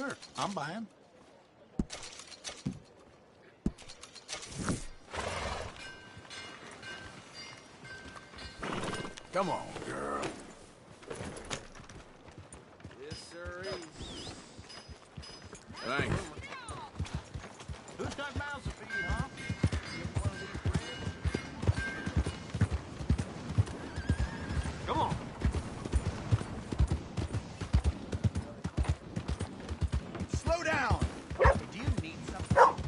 Sure, I'm buying. Come on, girl. Yes, sir. Thanks. Who's got mouths to feed, huh? Come on. Slow down! Do you need something?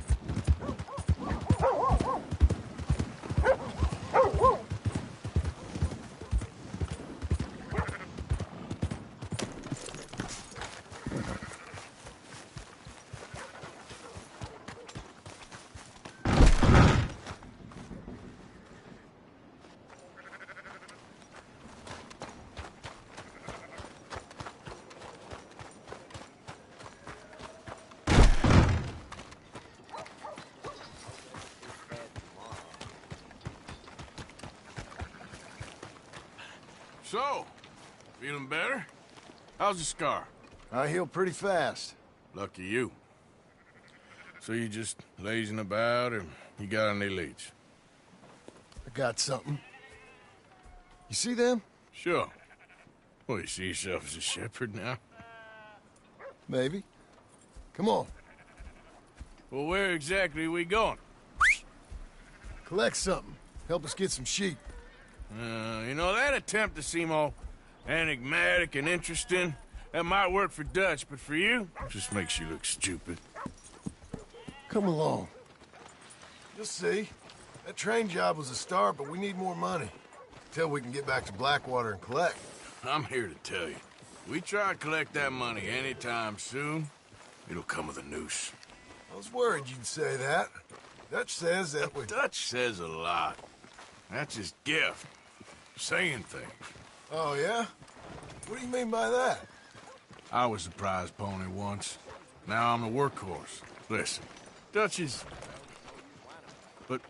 So, feeling better? How's the scar? I heal pretty fast. Lucky you. So you just lazing about, or you got any leads? I got something. You see them? Sure. Well, you see yourself as a shepherd now? Maybe. Come on. Well, where exactly are we going? Collect something. Help us get some sheep. You know, that attempt to seem all enigmatic and interesting, that might work for Dutch, but for you, it just makes you look stupid. Come along. You'll see. That train job was a start, but we need more money. Till we can get back to Blackwater and collect. I'm here to tell you, we try to collect that money anytime soon, it'll come with a noose. I was worried you'd say that. Dutch says that we... Dutch says a lot. That's his gift. Saying things. Oh, yeah? What do you mean by that? I was the prize pony once. Now I'm the workhorse. Listen, Dutch is... But,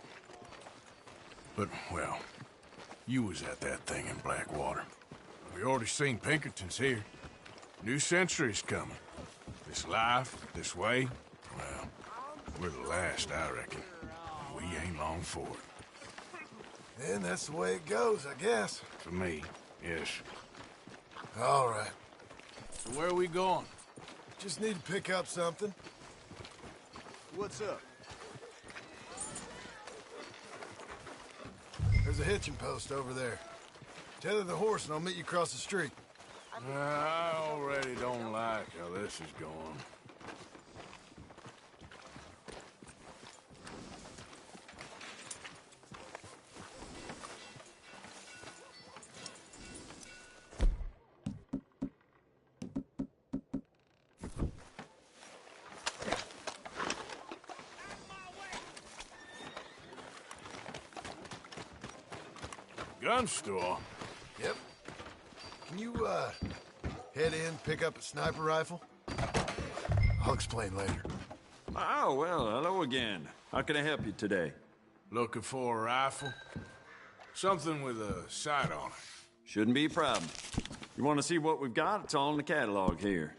well, you was at that thing in Blackwater. We already seen Pinkertons here. New century's coming. This life, this way, well, we're the last, I reckon. We ain't long for it. And that's the way it goes, I guess. For me, yes. All right. So where are we going? Just need to pick up something. What's up? There's a hitching post over there. Tether the horse and I'll meet you across the street. I already don't like how this is going. Gun store? Yep. Can you, head in, pick up a sniper rifle? I'll explain later. Oh, well, hello again. How can I help you today? Looking for a rifle? Something with a sight on it. Shouldn't be a problem. You want to see what we've got? It's all in the catalog here.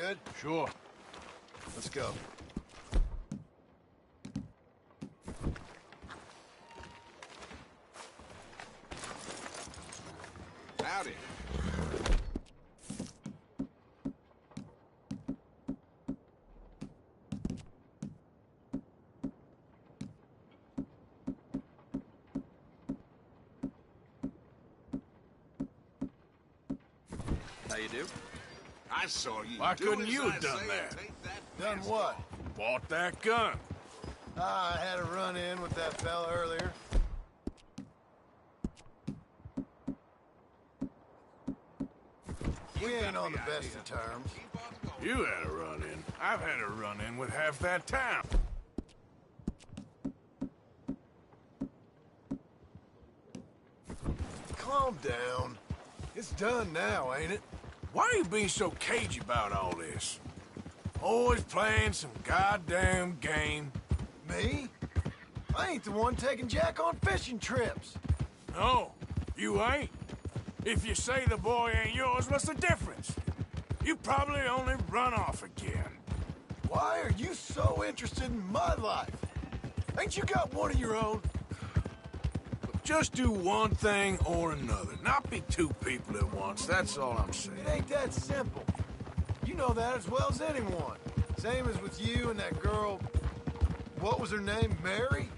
good? Sure. Let's go. Howdy. How you do? I saw you. Why Do couldn't as you I have done say that? and take that Done mask what? off. Bought that gun. I had a run-in with that fella earlier. We ain't on the best of terms. Keep on going. You had a run-in. I've had a run-in with half that town. Calm down. It's done now, ain't it? Why are you being so cagey about all this? Always playing some goddamn game. Me? I ain't the one taking Jack on fishing trips. No, you ain't. If you say the boy ain't yours, what's the difference? You probably only run off again. Why are you so interested in my life? Ain't you got one of your own? Just do one thing or another. Not be two people at once, that's all I'm saying. It ain't that simple. You know that as well as anyone. Same as with you and that girl... What was her name? Mary?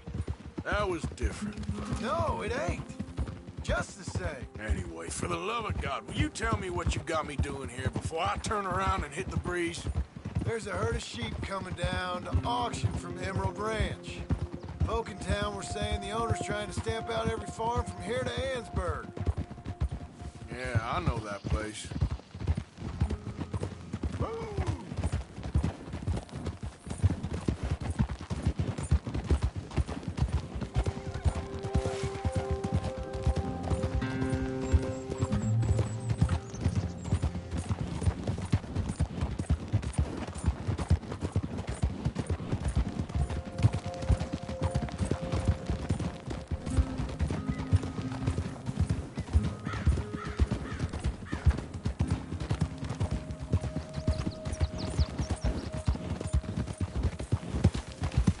That was different. No, it ain't. Just the same. Anyway, for the love of God, will you tell me what you got me doing here before I turn around and hit the breeze? There's a herd of sheep coming down to auction from Emerald Ranch. Folk in town were saying the owner's trying to stamp out every farm from here to Ansburg. Yeah, I know that place.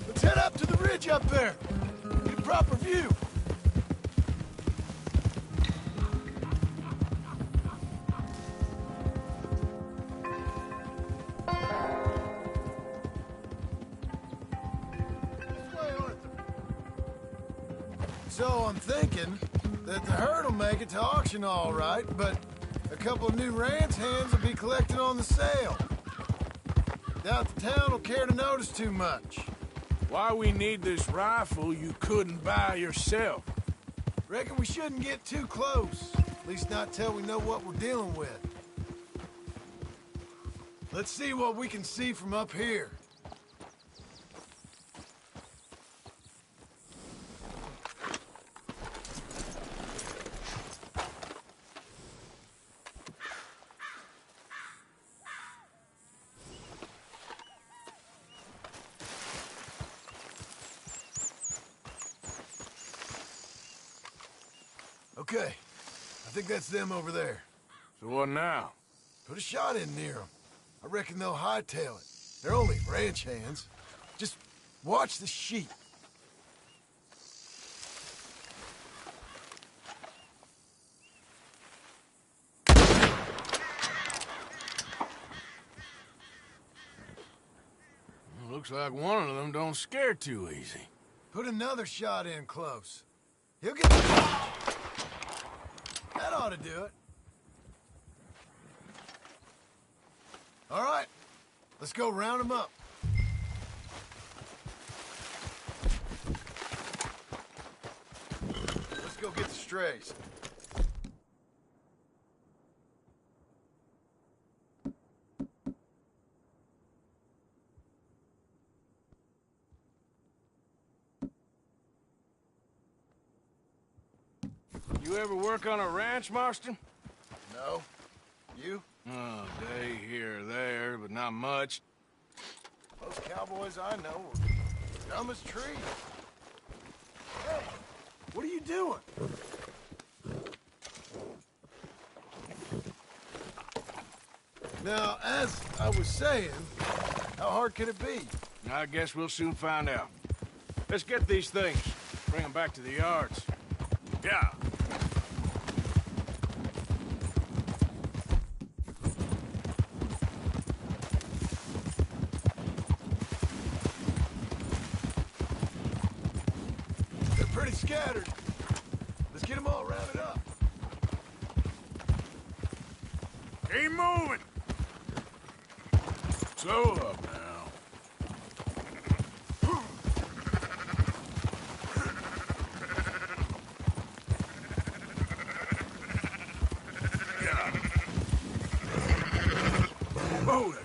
Let's head up to the ridge up there. Get a proper view. So I'm thinking that the herd will make it to auction all right, but a couple of new ranch hands will be collecting on the sale. Doubt the town will care to notice too much. Why we need this rifle you couldn't buy yourself? Reckon we shouldn't get too close. At least not till we know what we're dealing with. Let's see what we can see from up here. Okay, I think that's them over there. So what now? Put a shot in near them. I reckon they'll hightail it. They're only ranch hands. Just watch the sheep. Looks like one of them don't scare too easy. Put another shot in close. He'll get the... That ought to do it. All right, let's go round them up. Let's go get the strays. You ever work on a ranch, Marston? No? You? Oh, day here or there, but not much. Most cowboys I know are dumb as trees. Hey, what are you doing? Now, as I was saying, how hard could it be? I guess we'll soon find out. Let's get these things. Bring them back to the yards. Yeah. They're pretty scattered. Let's get them all rounded up. Keep moving. Slow up now. Hold it.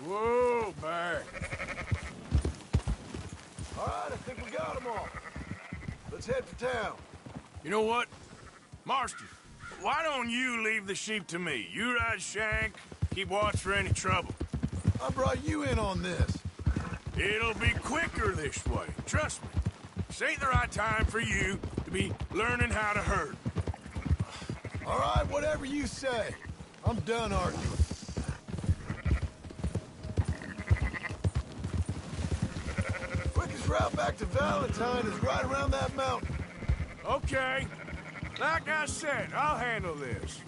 Whoa, back. All right, I think we got them all. Let's head for town. You know what? Marston, why don't you leave the sheep to me? You ride Shank, keep watch for any trouble. I brought you in on this. It'll be quicker this way, trust me. This ain't the right time for you to be learning how to herd. All right, whatever you say. I'm done arguing. Quickest route back to Valentine is right around that mountain. Okay. Like I said, I'll handle this.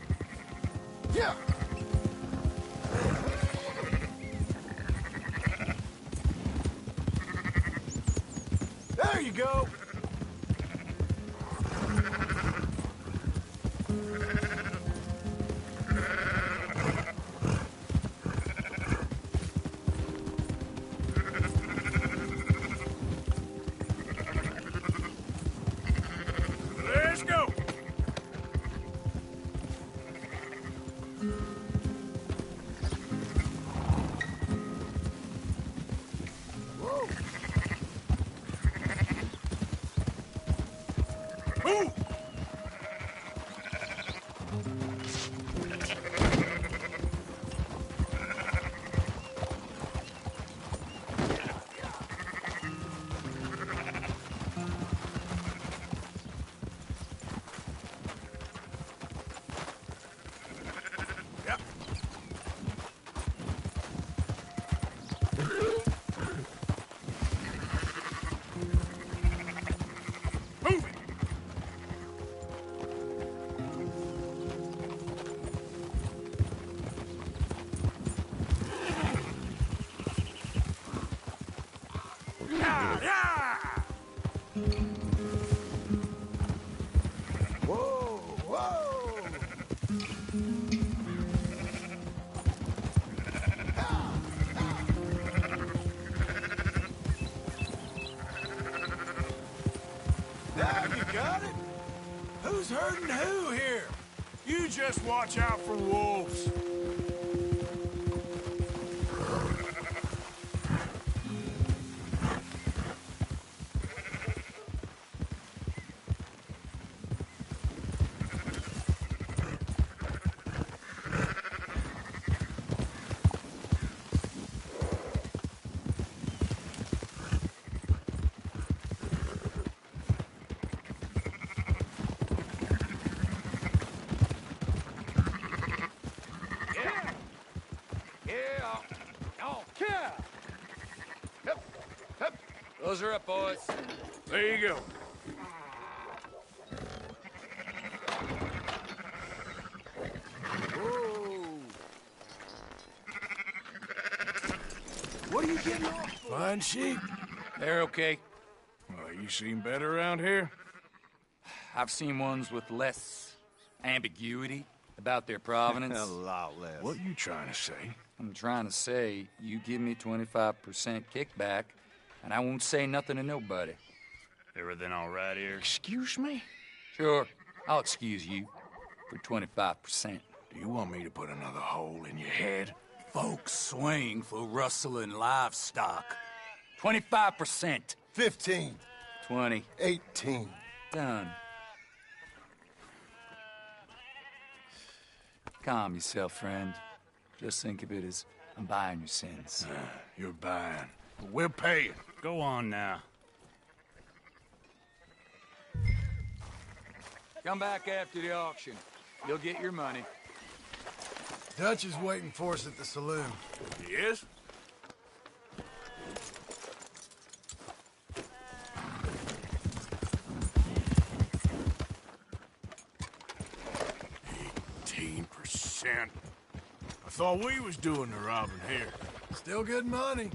Yeah. There you go. Let's go. Whoa. Move! Yep. Move it! Yeah, yeah! Whoa, whoa! Now you got it? Who's hurting who here? You just watch out for wolves. Those are up, boys. There you go. What are you getting off for? Fine sheep. They're okay. Well, you seem better around here. I've seen ones with less ambiguity about their provenance. A lot less. What you trying to say? I'm trying to say, you give me 25% kickback, and I won't say nothing to nobody. Everything all right here? Excuse me? Sure, I'll excuse you for 25%. Do you want me to put another hole in your head? Folks swing for rustling livestock. 25%. 15. 20. 18. Done. Calm yourself, friend. Just think of it as I'm buying your sins. You're buying. We're paying. Go on now. Come back after the auction. You'll get your money. Dutch is waiting for us at the saloon. Yes? $18%. I thought we was doing the robbing here. Still good money.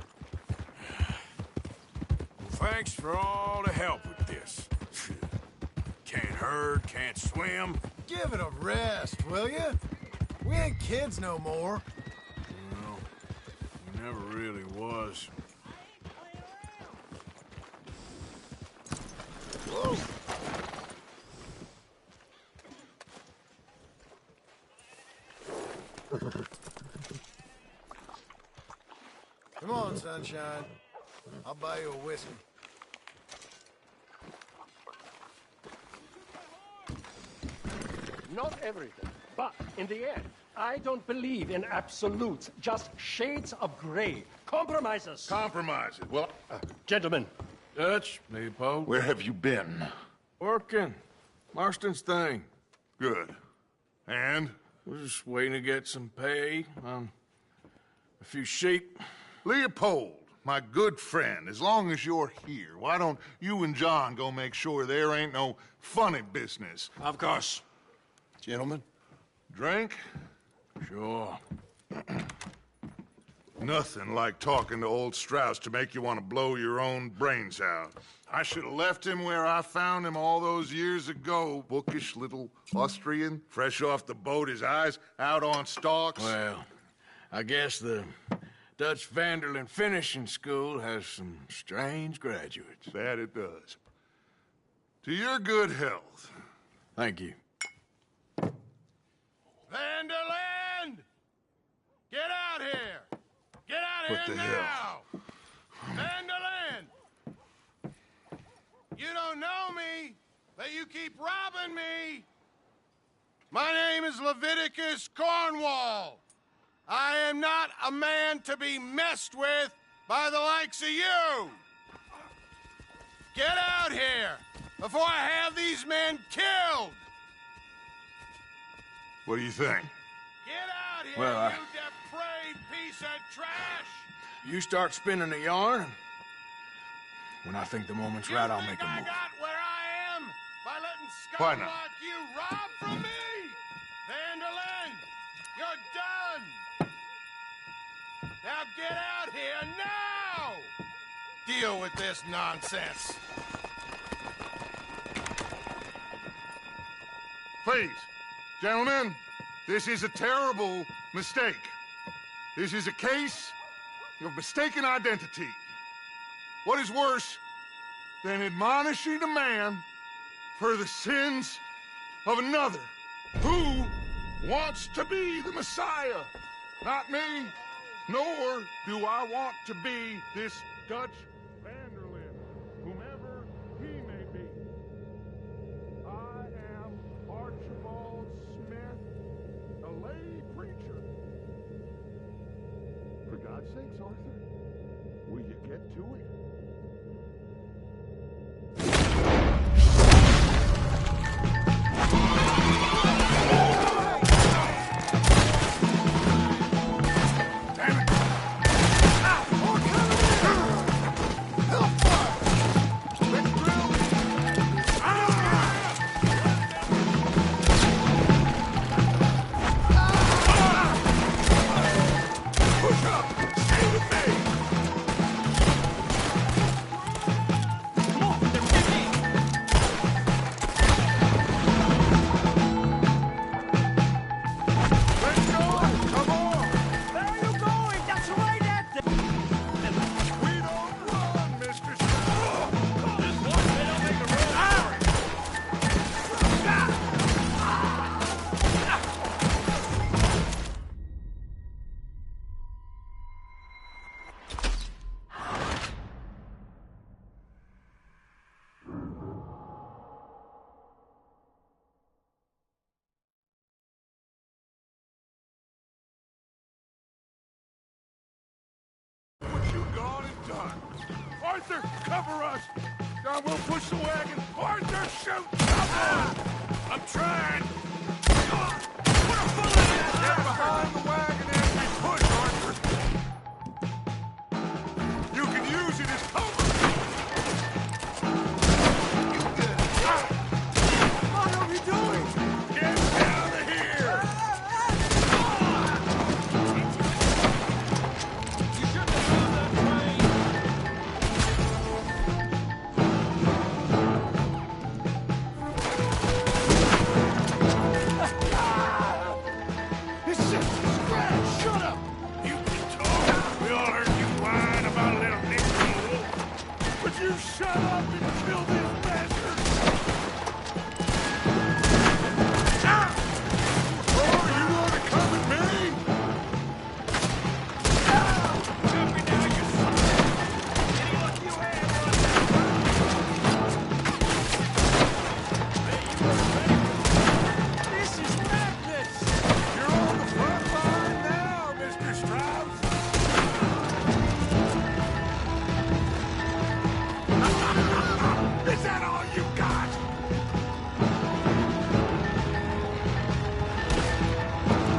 Well, thanks for all the help with this. Can't herd, can't swim. Give it a rest, will you? We ain't kids no more. No, never really was. Whoa. Come on, sunshine. I'll buy you a whiskey. Not everything, but in the end, I don't believe in absolutes, just shades of gray. Compromises. Compromises. Well, Gentlemen, Dutch, Leopold. where have you been? Working. Marston's thing. Good. And? We're just waiting to get some pay on a few sheep. Leopold, my good friend, as long as you're here, why don't you and John go make sure there ain't no funny business? Of course. Gentlemen? Drink? Sure. Nothing like talking to old Strauss to make you want to blow your own brains out. I should have left him where I found him all those years ago. Bookish little Austrian, fresh off the boat, his eyes out on stalks. Well, I guess the Dutch Vanderlyn Finishing School has some strange graduates. That it does. To your good health. Thank you. Vanderland! Get out here! Get out What here the now! Vanderland! You don't know me, but you keep robbing me! My name is Leviticus Cornwall. I am not a man to be messed with by the likes of you! Get out here before I have these men killed! What do you think? Get out here, Well, you depraved piece of trash! You start spinning the yarn, and when I think the moment's right, I'll make a I move. got where I am by letting Why scum not? like you rob from me? Vanderlyn, you're done! Now get out here now! Deal with this nonsense. Please, gentlemen, this is a terrible mistake. This is a case of mistaken identity. What is worse than admonishing a man for the sins of another who wants to be the Messiah? Not me, nor do I want to be this Dutch Vanderlyn, whomever he may be. I am Archibald Smith, a lay preacher. For God's sakes, Arthur, will you get to it? you gone and done. Arthur, cover us! John, we'll push the wagon. Arthur, shoot! Come on! I'm trying! Put a bullet in his head behind the wagon as we push, Arthur! You can use it as cover! What are we doing? Get out of here! You shouldn't have done that train! It's just a scratch! Shut up! You can talk! We all heard you whine about a little Negro wolf. Would you shut up and kill this bastard? Ah! Oh, you want to come at me? Jump me down, you son of a... Any luck you had, This is madness! You're on the front line now, Mr. Strauss! Is that all you got?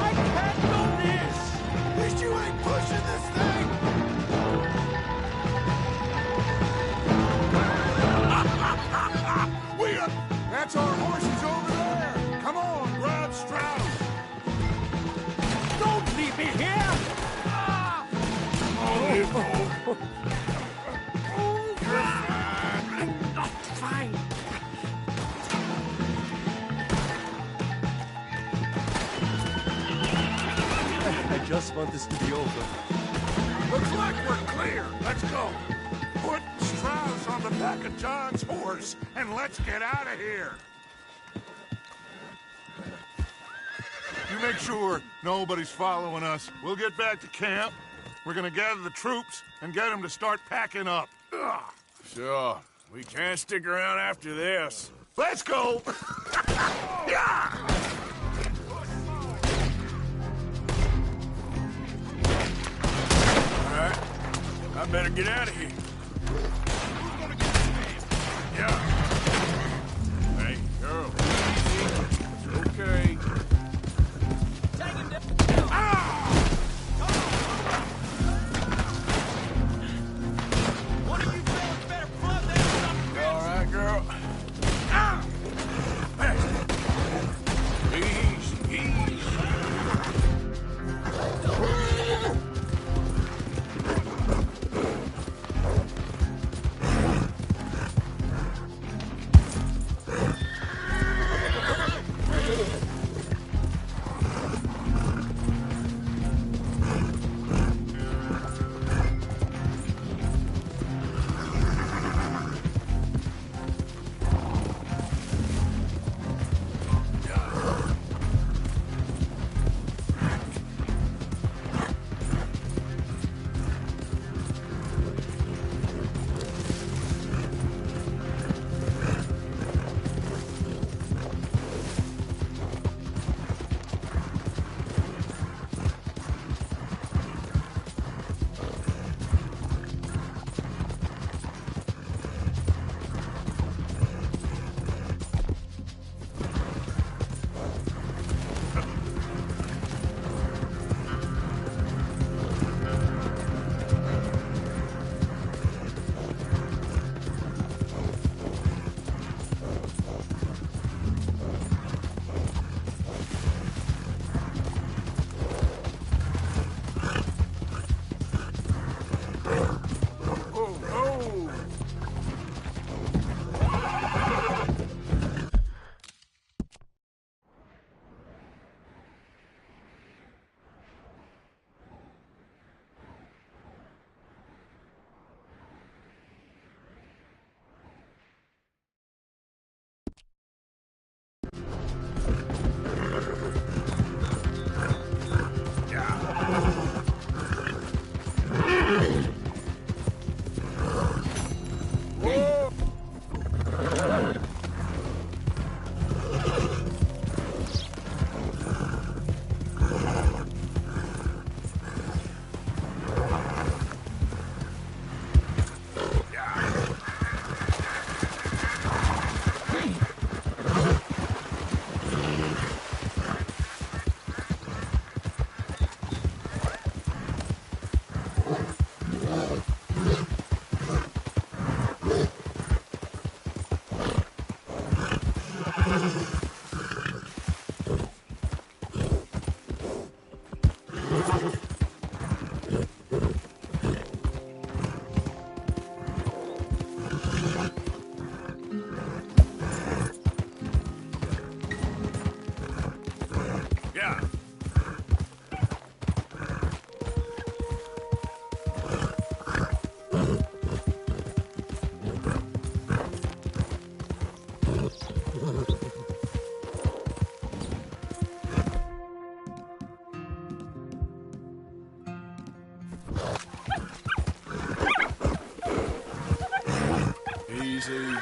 I can't do this! At least you ain't pushing this thing! That's our horses over there! Come on, grab Strauss! Don't leave me here! Fine. I just want this to be over. Looks like we're clear. Let's go. Put Strauss on the back of John's horse, and let's get out of here. You make sure nobody's following us. We'll get back to camp. We're gonna gather the troops and get them to start packing up. Ugh. Sure. We can't stick around after this. Let's go! Yeah! All right. I better get out of here. Who's gonna get the name? Yeah. Hey, girl. It's okay. One of you fellas better flood that son of a bitch. All right, girl. Easy, easy. easy.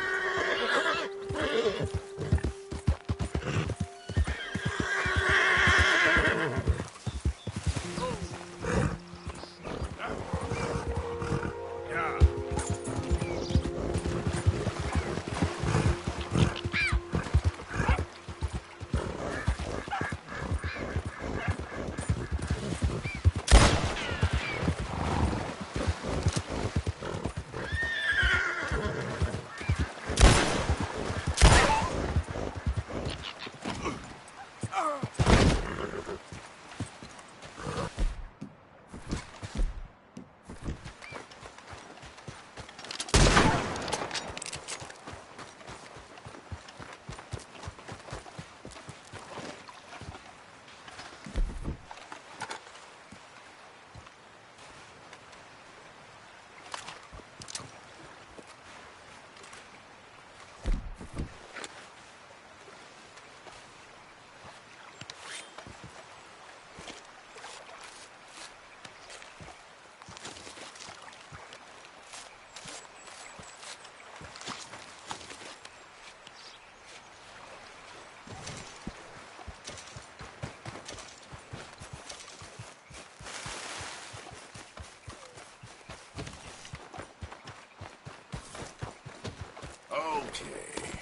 Okay,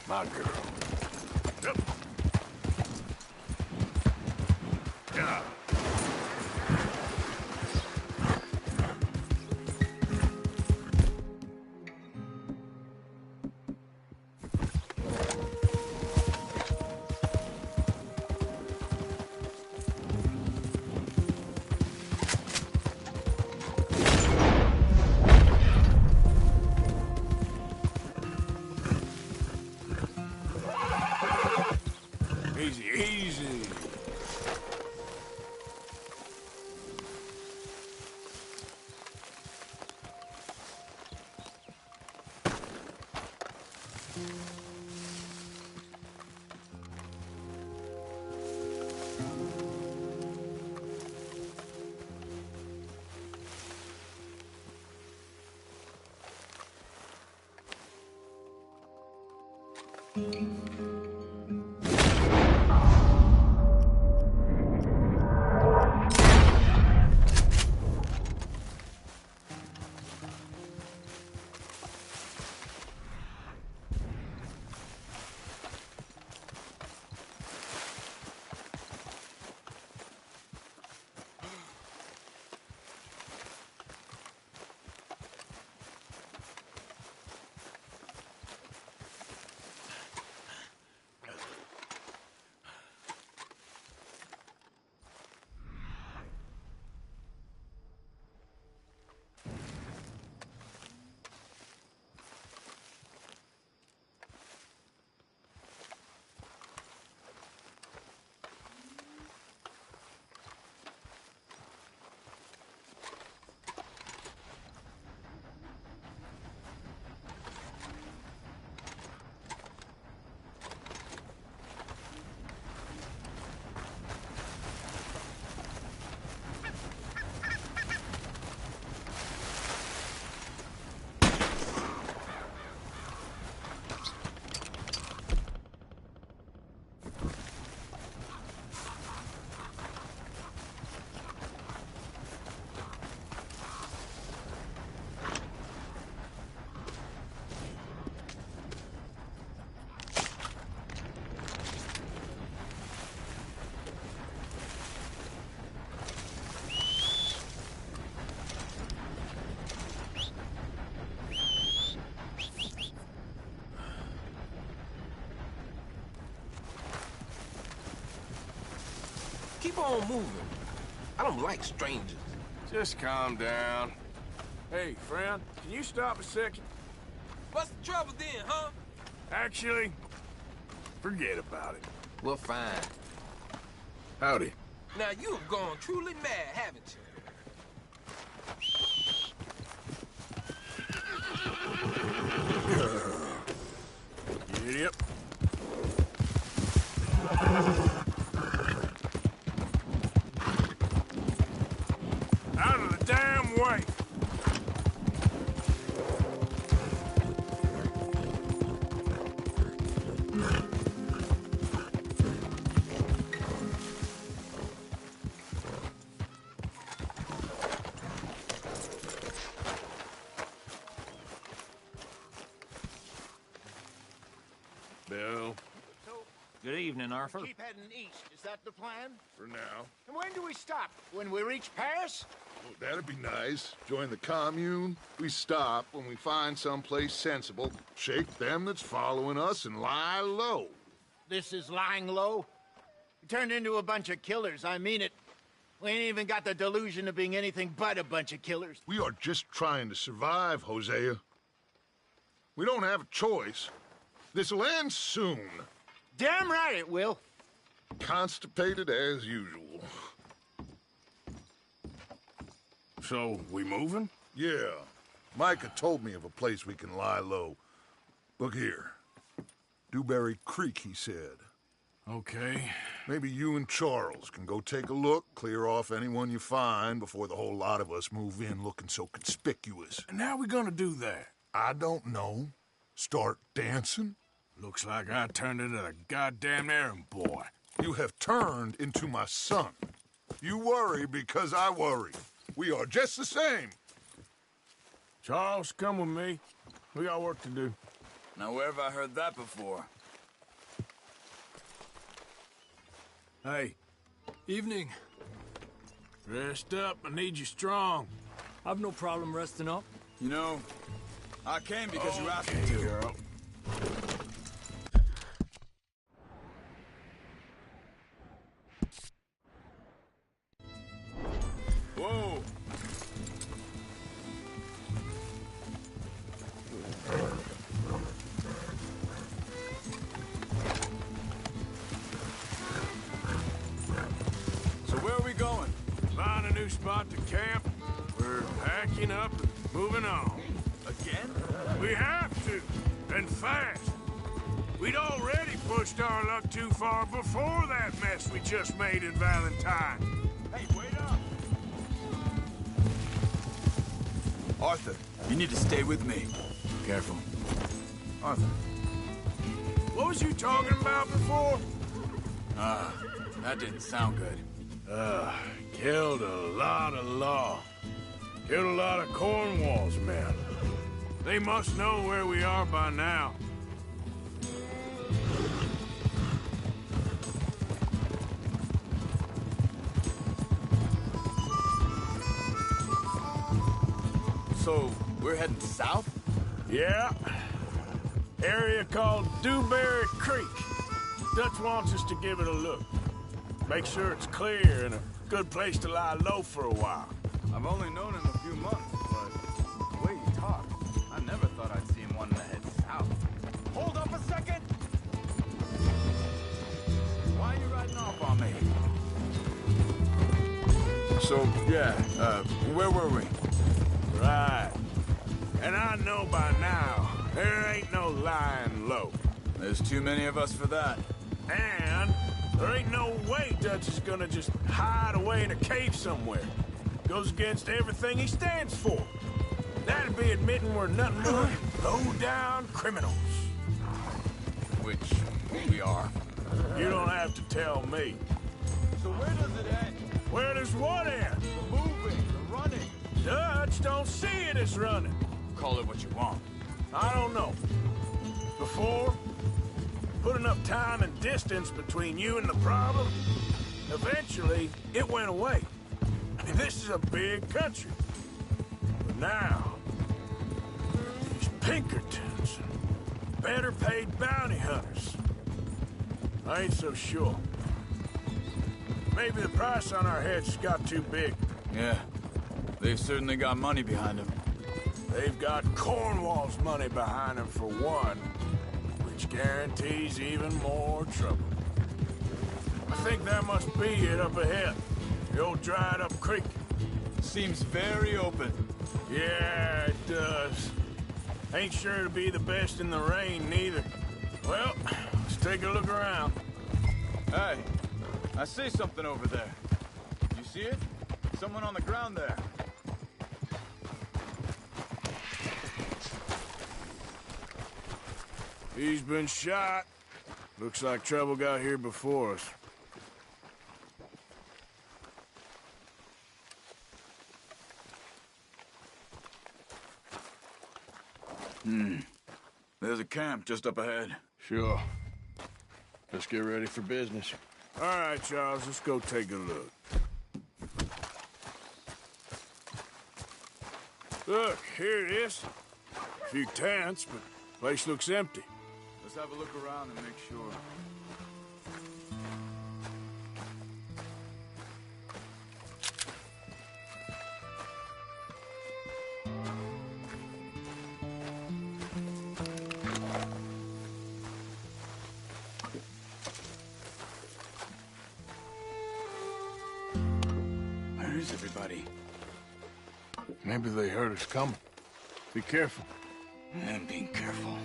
my girl. Yep. Yeah. Easy, easy. Keep on moving. I don't like strangers. Just calm down. Hey, friend, can you stop a second? What's the trouble then, huh? Actually, forget about it. Well, fine. Howdy. Now, you have gone truly mad, haven't you? You idiot. Out of the damn way! Good evening, Arthur. Keep heading east. Is that the plan? For now. And when do we stop? When we reach Paris? Oh, that'd be nice. Join the commune. We stop when we find someplace sensible, shake them that's following us, and lie low. This is lying low? We turned into a bunch of killers, I mean it. We ain't even got the delusion of being anything but a bunch of killers. We are just trying to survive, Hosea. We don't have a choice. This'll end soon. Damn right it will. Constipated as usual. So, we moving? Yeah. Micah told me of a place we can lie low. Look here. Dewberry Creek, he said. Okay. Maybe you and Charles can go take a look, clear off anyone you find before the whole lot of us move in looking so conspicuous. And how we gonna do that? I don't know. Start dancing? Looks like I turned into the goddamn errand boy. You have turned into my son. You worry because I worry. We are just the same. Charles, come with me. We got work to do. Now, where have I heard that before? Hey. Evening. Rest up. I need you strong. I've no problem resting up. You know, I came because you asked me to. Girl. Whoa! So where are we going? Find a new spot to camp. We're packing up and moving on. Again? We have to, and fast. We'd already pushed our luck too far before that mess we just made in Valentine. Hey, wait up! Arthur, you need to stay with me. Careful. Arthur. What was you talking about before? That didn't sound good. Killed a lot of law. Killed a lot of Cornwall's men. They must know where we are by now. So, we're heading south? Yeah. Area called Dewberry Creek. Dutch wants us to give it a look. Make sure it's clear and a good place to lie low for a while. I've only known him a few months, but the way he talks, I never thought I'd see him wanting to head south. Hold up a second! Why are you riding off on me? So, yeah, where were we? Right. And I know by now, there ain't no lying low. There's too many of us for that. And there ain't no way Dutch is gonna just hide away in a cave somewhere. Goes against everything he stands for. That'd be admitting we're nothing more than low-down criminals. Which we are. You don't have to tell me. So where does it end? Where does what end? The moving, the running. Dutch don't see it as running. Call it what you want. I don't know. Before, put enough time and distance between you and the problem, eventually it went away. I mean, this is a big country. But now, these Pinkertons, better paid bounty hunters. I ain't so sure. Maybe the price on our heads got too big. Yeah, they've certainly got money behind them. They've got Cornwall's money behind them for one, which guarantees even more trouble. I think that must be it up ahead. The old dried-up creek. Seems very open. Yeah, it does. Ain't sure to be the best in the rain, neither. Well, let's take a look around. Hey, I see something over there. You see it? Someone on the ground there. He's been shot. Looks like trouble got here before us. There's a camp just up ahead. Sure. Let's get ready for business. All right, Charles, let's go take a look. Look, here it is. A few tents, but place looks empty. Let's have a look around and make sure. Where is everybody? Maybe they heard us coming. Be careful. I'm being careful.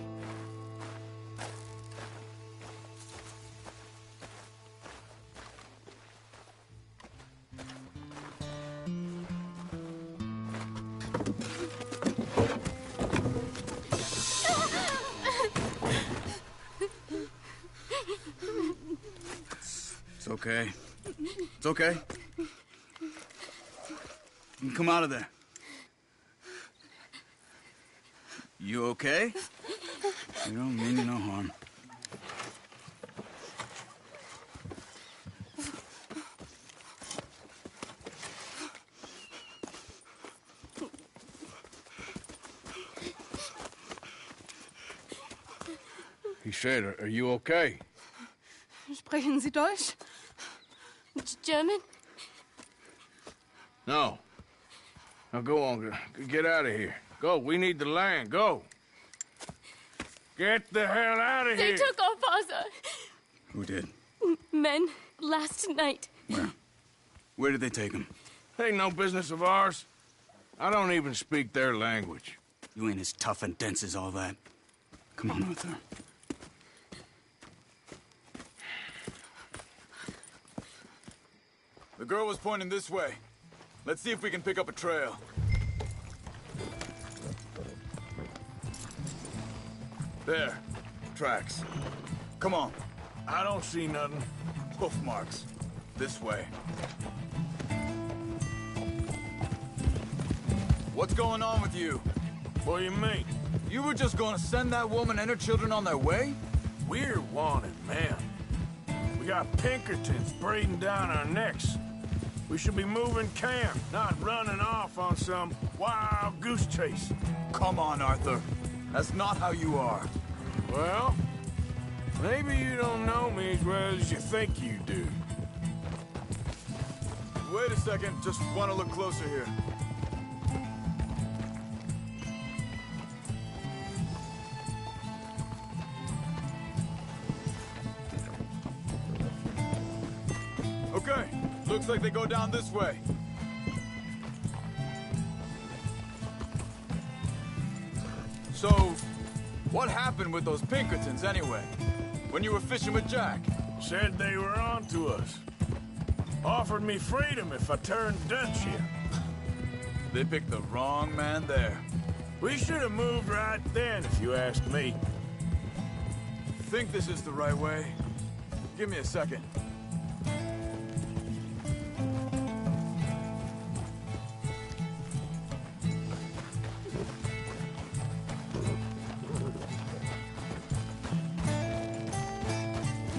It's okay. It's okay. You can come out of there. You okay? You don't mean you no harm. He said, are you okay? Sprechen Sie Deutsch? German? No. Now go on, get out of here. Go, we need the land, go. Get the hell out of They here. took our father. Who did? Men, last night. Where? Where did they take him? Ain't no business of ours. I don't even speak their language. You ain't as tough and dense as all that. Come on, Arthur. The girl was pointing this way. Let's see if we can pick up a trail. There. Tracks. Come on. I don't see nothing. Hoof marks. This way. What's going on with you? What do you mean? You were just gonna send that woman and her children on their way? We're wanted, man. We got Pinkertons breathing down our necks. We should be moving camp, not running off on some wild goose chase. Come on, Arthur. That's not how you are. Well, maybe you don't know me as well as you think you do. Wait a second. Just want to look closer here. Okay. Looks like they go down this way. So, what happened with those Pinkertons anyway? When you were fishing with Jack? Said they were on to us. Offered me freedom if I turned Dutch here. They picked the wrong man there. We should have moved right then, if you ask me. Think this is the right way? Give me a second.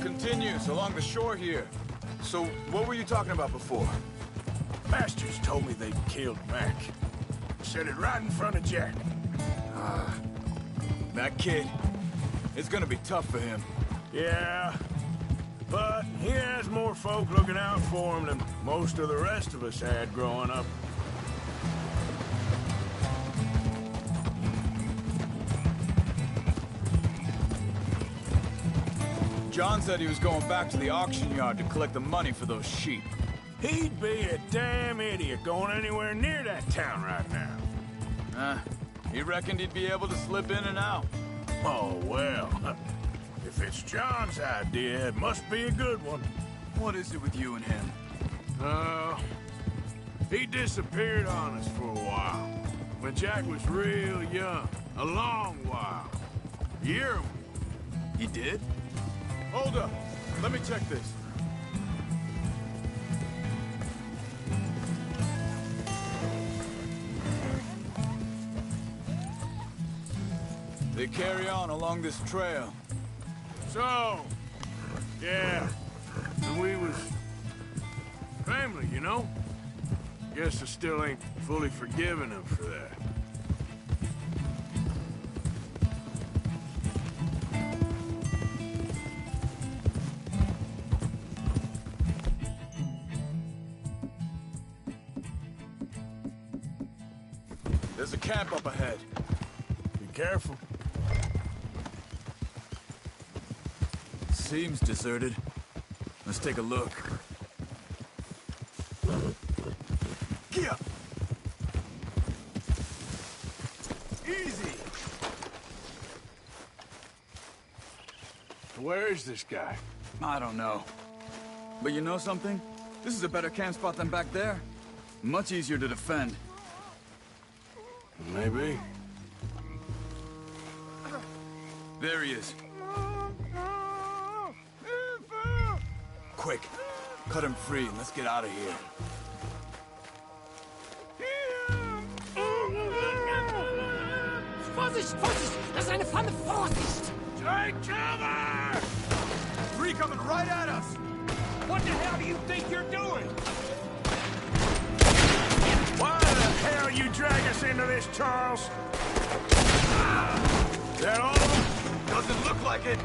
Continues along the shore here. So, what were you talking about before? Bastards told me they'd killed Mac. Said it right in front of Jack. That kid. It's gonna be tough for him. Yeah, but he has more folk looking out for him than most of the rest of us had growing up. John said he was going back to the auction yard to collect the money for those sheep. He'd be a damn idiot going anywhere near that town right now. He reckoned he'd be able to slip in and out. Oh, well. If it's John's idea, it must be a good one. What is it with you and him? He disappeared on us for a while. When Jack was real young. A long while. A year. He did? Hold up. Let me check this. They carry on along this trail. So, Yeah, and we was family, you know? Guess I still ain't fully forgiven him for that. There's a camp up ahead. Be careful. Seems deserted. Let's take a look. Get up! Easy! Where is this guy? I don't know. But you know something? This is a better camp spot than back there. Much easier to defend. Maybe. There he is. Quick, cut him free and let's get out of here. Vorsicht, Vorsicht! Das ist eine Pfanne! Vorsicht! Take cover! Three coming right at us! What the hell do you think you're doing? Why the hell you drag us into this, Charles? Is that all of them? Doesn't look like it!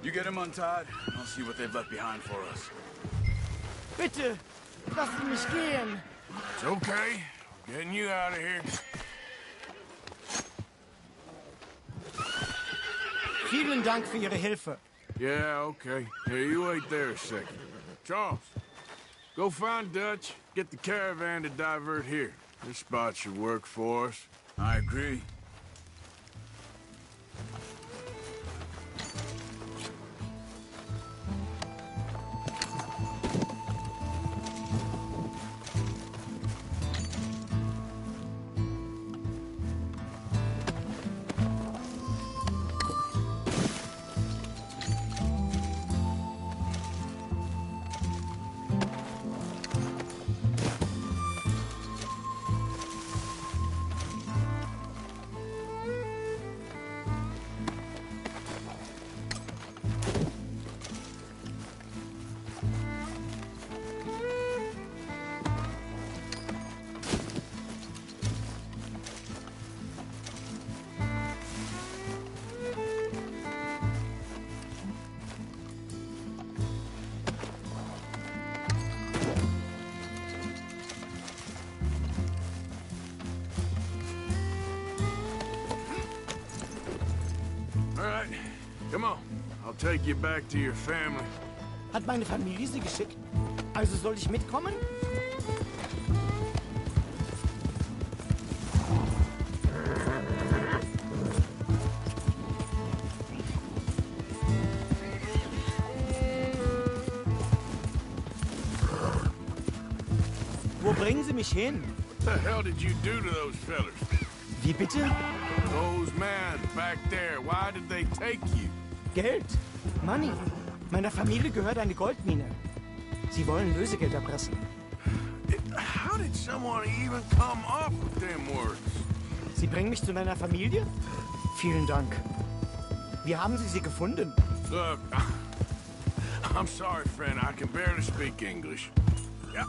You get him untied, I'll see what they've left behind for us. Bitte, lassen mich gehen. It's okay. I'm getting you out of here. Vielen Dank für Ihre Hilfe. Yeah, okay. Here, you wait there a second. Charles, go find Dutch, get the caravan to divert here. This spot should work for us. I agree. Come on, I'll take you back to your family. Hat meine Familie Sie geschickt? Also soll ich mitkommen? Wo bringen Sie mich hin? What the hell did you do to those fellas? Wie bitte? Those men back there, why did they take you? Geld. Money. Meiner Familie gehört eine Goldmine. Sie wollen Lösegeld erpressen. How did someone even come up with them words? Sie bringen mich zu meiner Familie? Vielen Dank. Wie haben Sie sie gefunden? Look, I'm sorry, friend. I can barely speak English. Yeah.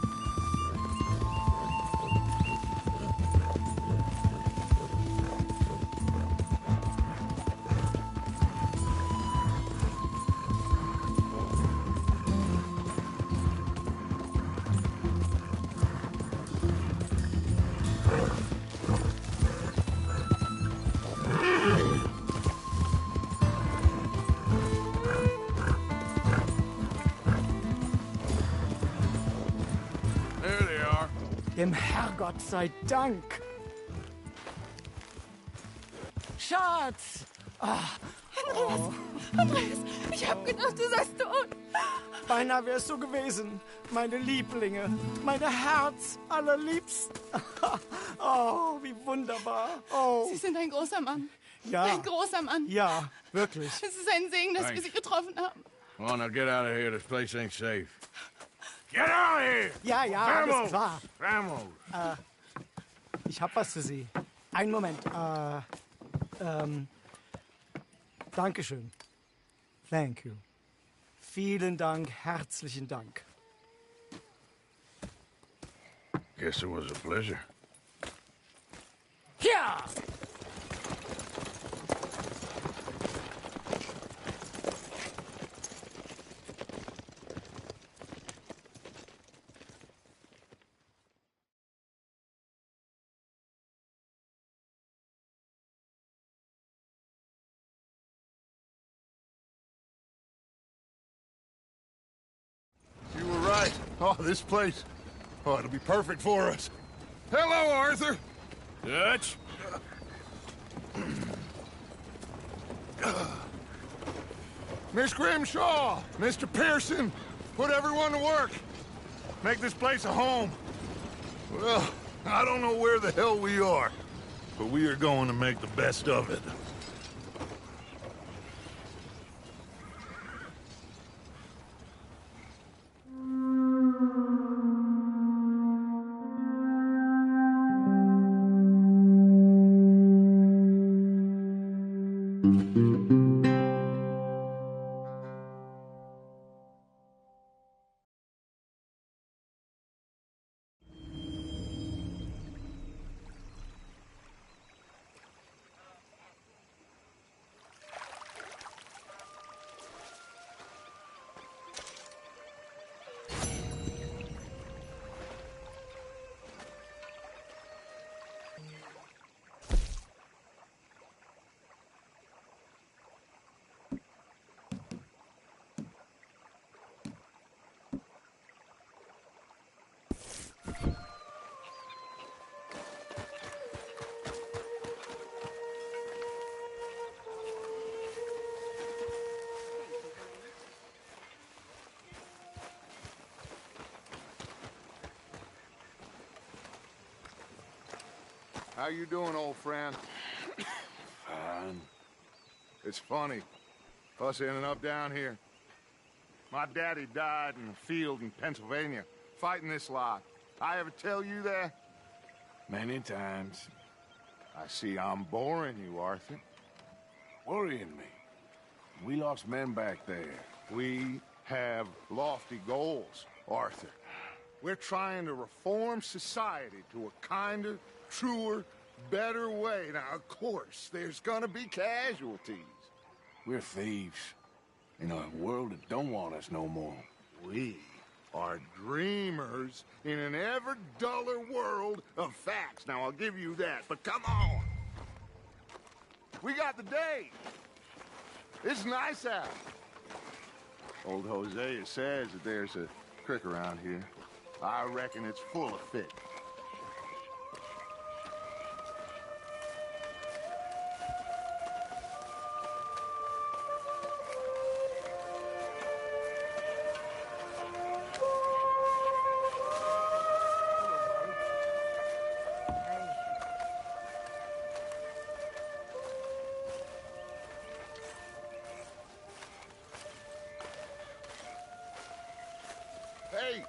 Dem Herrgott sei Dank. Schatz! Ah. Andreas! Andreas, ich hab gedacht, du seist tot. Beinahe wärst du gewesen, meine Lieblinge, meine Herz allerliebsten. Oh, wie wunderbar. Oh. Sie sind ein großer Mann. Ja. Ein großer Mann. Ja, wirklich. Es ist ein Segen, dass wir Sie getroffen haben. Come on, now get out of here. This place ain't safe. Get out of here! Ja, ja, alles klar. Vamos! Ich hab was für Sie. Einen Moment. Dankeschön. Thank you. Vielen Dank, herzlichen Dank. Guess it was a pleasure. Ja! You were right. Oh, this place. Oh, it'll be perfect for us. Hello, Arthur. Dutch? Miss Grimshaw, Mr. Pearson, put everyone to work. Make this place a home. Well, I don't know where the hell we are, but we are going to make the best of it. How you doing, old friend? Fine. It's funny, us ending up down here. My daddy died in the field in Pennsylvania, fighting this lot. I ever tell you that? Many times. I see I'm boring you, Arthur. Worrying me. We lost men back there. We have lofty goals, Arthur. We're trying to reform society to a kinder, truer, better way. Now, of course, there's gonna be casualties. We're thieves in a world that don't want us no more. We are dreamers in an ever duller world of facts. Now, I'll give you that, but come on. We got the day. It's nice out. Old Hosea says that there's a creek around here. I reckon it's full of fish. Hey,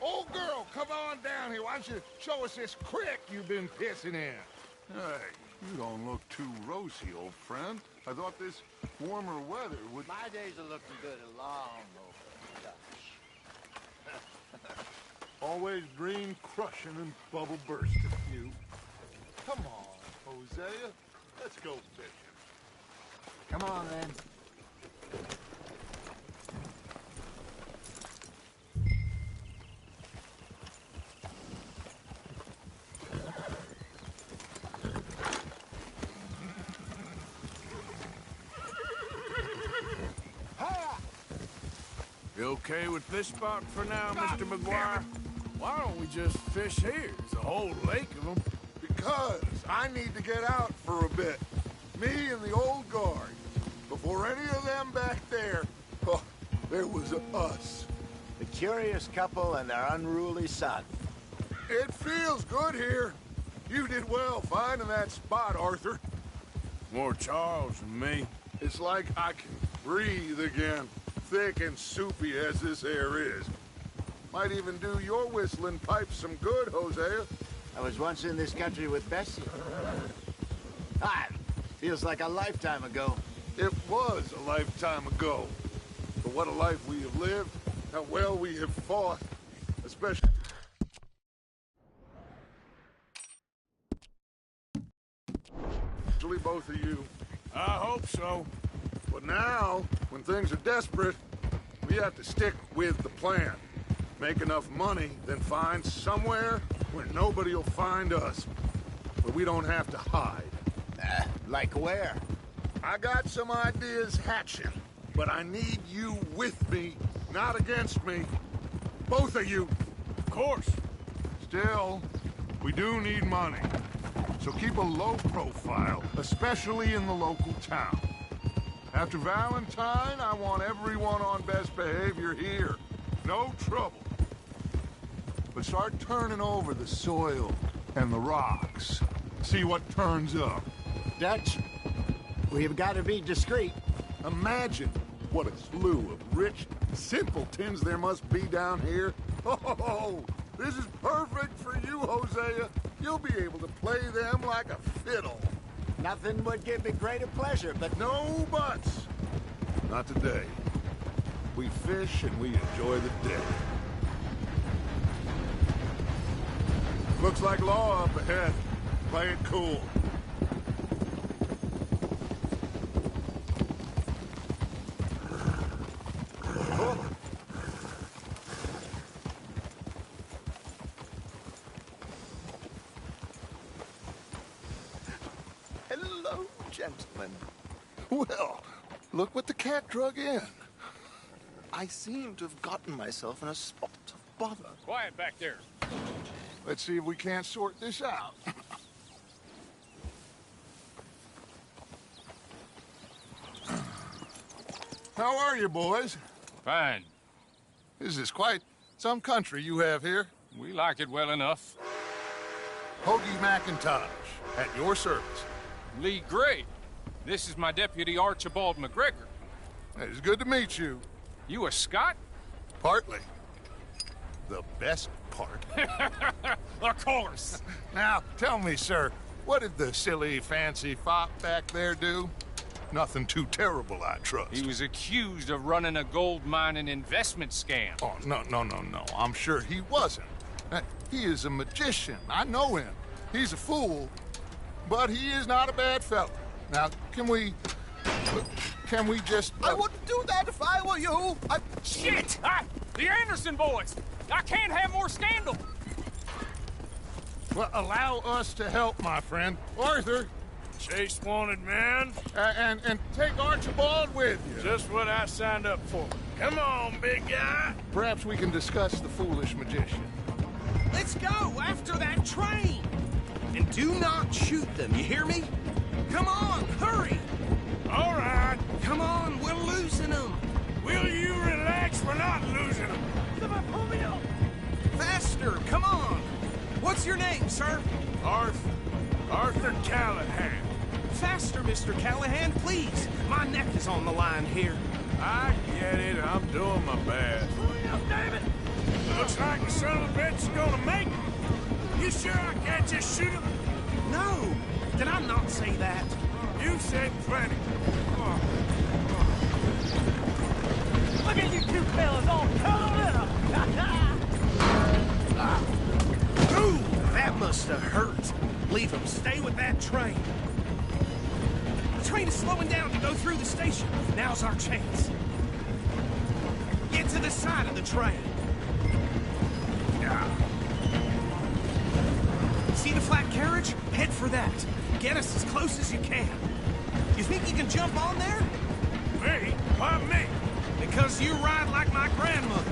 old girl, come on down here. Why don't you show us this creek you've been pissing in? Hey, you don't look too rosy, old friend. I thought this warmer weather would... My days are looking good and long over, Dutch. Always dream crushing and bubble bursting, you. Come on, Hosea. Let's go fishing. Come on, then. You okay with this spot for now, Mr. McGuire? Why don't we just fish here? There's a whole lake of them. Because I need to get out for a bit. Me and the old guard. before any of them back there, oh, there was us. The curious couple and their unruly son. It feels good here. You did well finding that spot, Arthur. More Charles than me. It's like I can breathe again, thick and soupy as this air is. Might even do your whistling pipes some good, Hosea. I was once in this country with Bessie. Feels like a lifetime ago. It was a lifetime ago. But what a life we have lived, how well we have fought, especially both of you. I hope so. But now, when things are desperate, we have to stick with the plan. Make enough money, then find somewhere where nobody will find us. Where we don't have to hide. Like where? I got some ideas hatching, but I need you with me, not against me. Both of you. Of course. Still, we do need money. So keep a low profile, especially in the local town. After Valentine, I want everyone on best behavior here. No trouble. But start turning over the soil and the rocks. See what turns up. Dutch, we've got to be discreet. Imagine what a slew of rich simpletons there must be down here. Oh, this is perfect for you, Hosea. You'll be able to play them like a fiddle. Nothing would give me greater pleasure, but... No buts. Not today. We fish and we enjoy the day. Looks like law up ahead. Play it cool. Hello, gentlemen. Well, look what the cat drug in. I seem to have gotten myself in a spot of bother. Quiet back there. Let's see if we can't sort this out. How are you, boys? Fine. This is quite some country you have here. We like it well enough. Hoagie McIntosh, at your service. Lee Gray. This is my deputy, Archibald McGregor. It's good to meet you. You a Scot? Partly. The best part. Of course. Now, tell me, sir, what did the silly, fancy fop back there do? Nothing too terrible, I trust. He was accused of running a gold mining investment scam. Oh, no. I'm sure he wasn't. He is a magician. I know him. He's a fool, but he is not a bad fellow. Now, can we just... I wouldn't do that if I were you. Shit! The Anderson boys! I can't have more scandal! Well, allow us to help, my friend. Arthur! Chase wanted man. And take Archibald with you. Just what I signed up for. Come on, big guy. Perhaps we can discuss the foolish magician. Let's go after that train! And do not shoot them, you hear me? Come on, hurry! All right. Come on, we're losing them. Will you relax? We're not losing them. Faster, come on! What's your name, sir? Arthur Callahan. Faster, Mr. Callahan, please. My neck is on the line here. I get it. I'm doing my best. Hurry up, damn it! Looks like the son of a bitch is gonna make it. You sure I can't just shoot him? No! Did I not say that? You said plenty. Look at you two fellas all cuddled up! Ooh, that must have hurt. Leave them. Stay with that train. The train is slowing down to go through the station. Now's our chance. Get to the side of the train. See the flat carriage? Head for that. Get us as close as you can. You think you can jump on there? Me? Why me? Because you ride like my grandmother.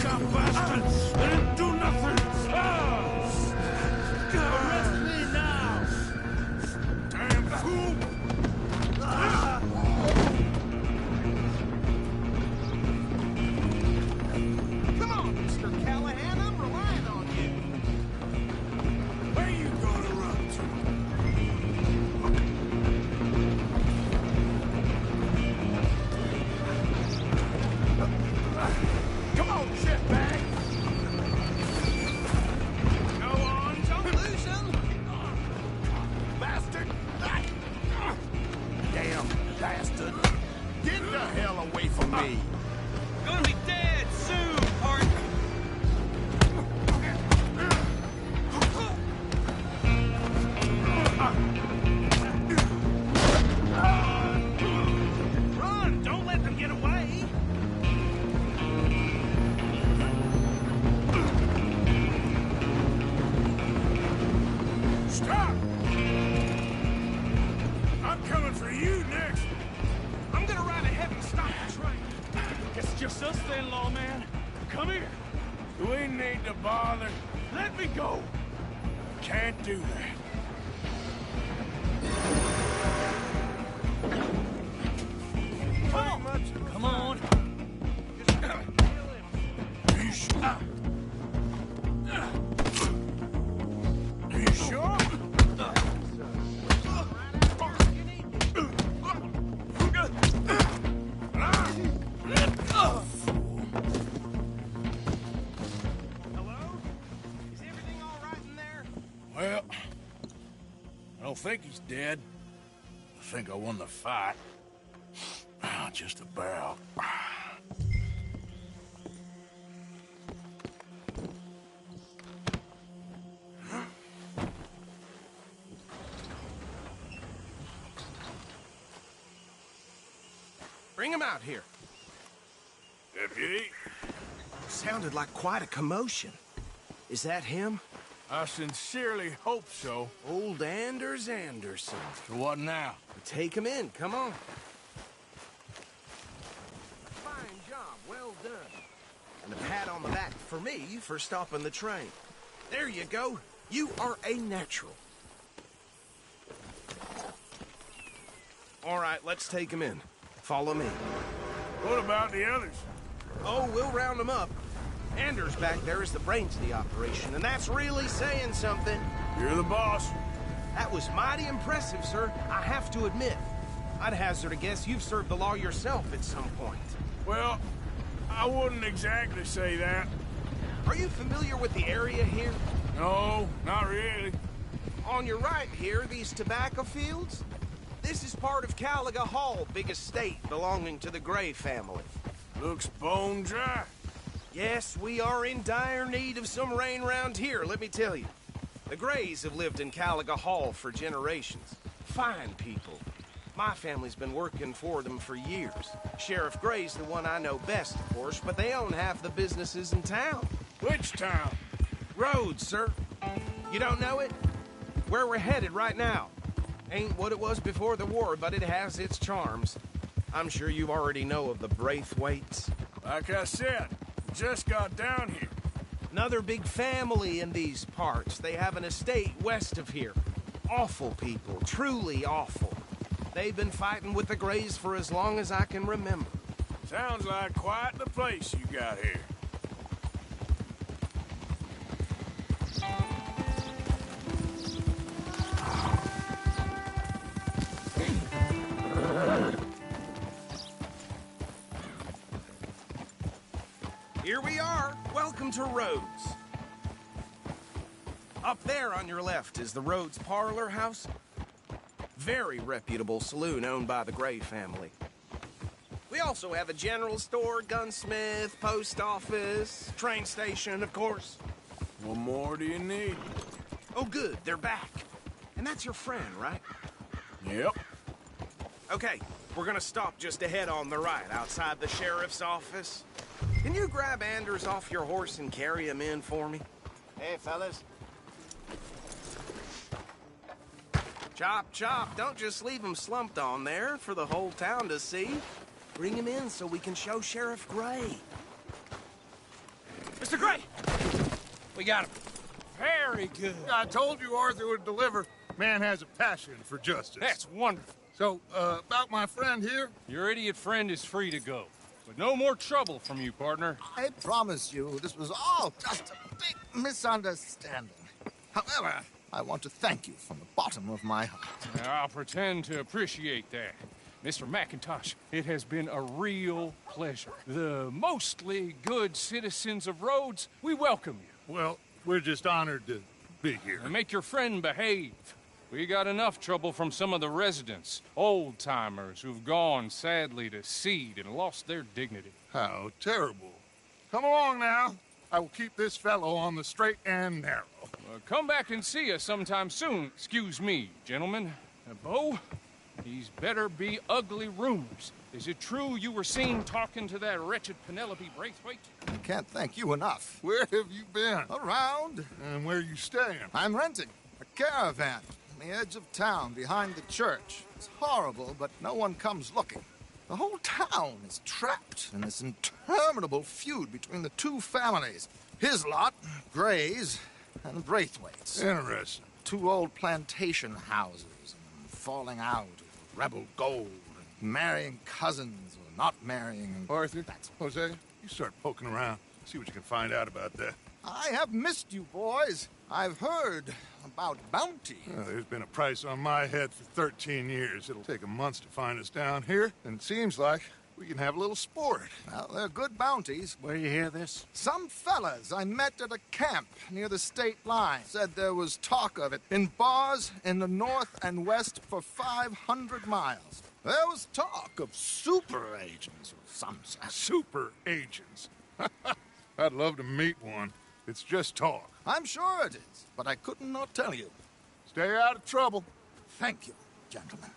Dumb bastards! They didn't do nothing! Arrest me now! Damn fool! Stop! I'm coming for you next. I'm gonna ride ahead and stop the train. It's just us then, lawman. Come here. Do we need to bother? Let me go. Can't do that. Come on. Are you sure? Are you sure? Well, I don't think he's dead. I think I won the fight. Just about. Bring him out here. Deputy? Sounded like quite a commotion. Is that him? I sincerely hope so. Old Anders Anderson. So what now? Take him in, come on. Fine job, well done. And a pat on the back for me for stopping the train. There you go. You are a natural. All right, let's take him in. Follow me. What about the others? Oh, we'll round them up. Anders back there is the brains of the operation, and that's really saying something. You're the boss. That was mighty impressive, sir. I have to admit. I'd hazard a guess you've served the law yourself at some point. Well, I wouldn't exactly say that. Are you familiar with the area here? No, not really. On your right here, these tobacco fields? This is part of Caliga Hall, big estate belonging to the Gray family. Looks bone dry. Yes, we are in dire need of some rain round here, let me tell you. The Grays have lived in Caliga Hall for generations. Fine people. My family's been working for them for years. Sheriff Gray's the one I know best, of course, but they own half the businesses in town. Which town? Rhodes, sir. You don't know it? Where we're headed right now. Ain't what it was before the war, but it has its charms. I'm sure you already know of the Braithwaites. Like I said, just got down here. Another big family in these parts. They have an estate west of here. Awful people, truly awful. They've been fighting with the Grays for as long as I can remember. Sounds like quite the place you got here. Here we are. Welcome to Rhodes. Up there on your left is the Rhodes Parlor House. Very reputable saloon owned by the Gray family. We also have a general store, gunsmith, post office, train station, of course. What more do you need? Oh, good. They're back. And that's your friend, right? Yep. Okay, we're gonna stop just ahead on the right, outside the sheriff's office. Can you grab Anders off your horse and carry him in for me? Hey, fellas. Chop, chop. Don't just leave him slumped on there for the whole town to see. Bring him in so we can show Sheriff Gray. Mr. Gray! We got him. Very good. I told you Arthur would deliver. Man has a passion for justice. That's wonderful. So, about my friend here? Your idiot friend is free to go. But no more trouble from you, partner. I promise you, this was all just a big misunderstanding. However, I want to thank you from the bottom of my heart. I'll pretend to appreciate that. Mr. McIntosh, it has been a real pleasure. The mostly good citizens of Rhodes, we welcome you. Well, we're just honored to be here. And make your friend behave. We got enough trouble from some of the residents, old-timers who've gone, sadly, to seed and lost their dignity. How terrible. Come along now. I will keep this fellow on the straight and narrow. Come back and see us sometime soon. Excuse me, gentlemen. Bo, these better be ugly rumors. Is it true you were seen talking to that wretched Penelope Braithwaite? I can't thank you enough. Where have you been? Around. And where you staying? I'm renting. A caravan on the edge of town behind the church. It's horrible, but no one comes looking. The whole town is trapped in this interminable feud between the two families. His lot, Gray's, and Braithwaite's. Interesting. Two old plantation houses, and falling out, rebel gold, and marrying cousins or not marrying. Arthur, Hosea, you start poking around. See what you can find out about that. I have missed you, boys. I've heard about bounty. There's been a price on my head for 13 years. It'll take 'em months to find us down here, and it seems like we can have a little sport. Well, they're good bounties. Where you hear this? Some fellas I met at a camp near the state line said there was talk of it in bars in the north and west for 500 miles. There was talk of super agents of some sort. Super agents? I'd love to meet one. It's just talk. I'm sure it is, but I couldn't not tell you. Stay out of trouble. Thank you, gentlemen.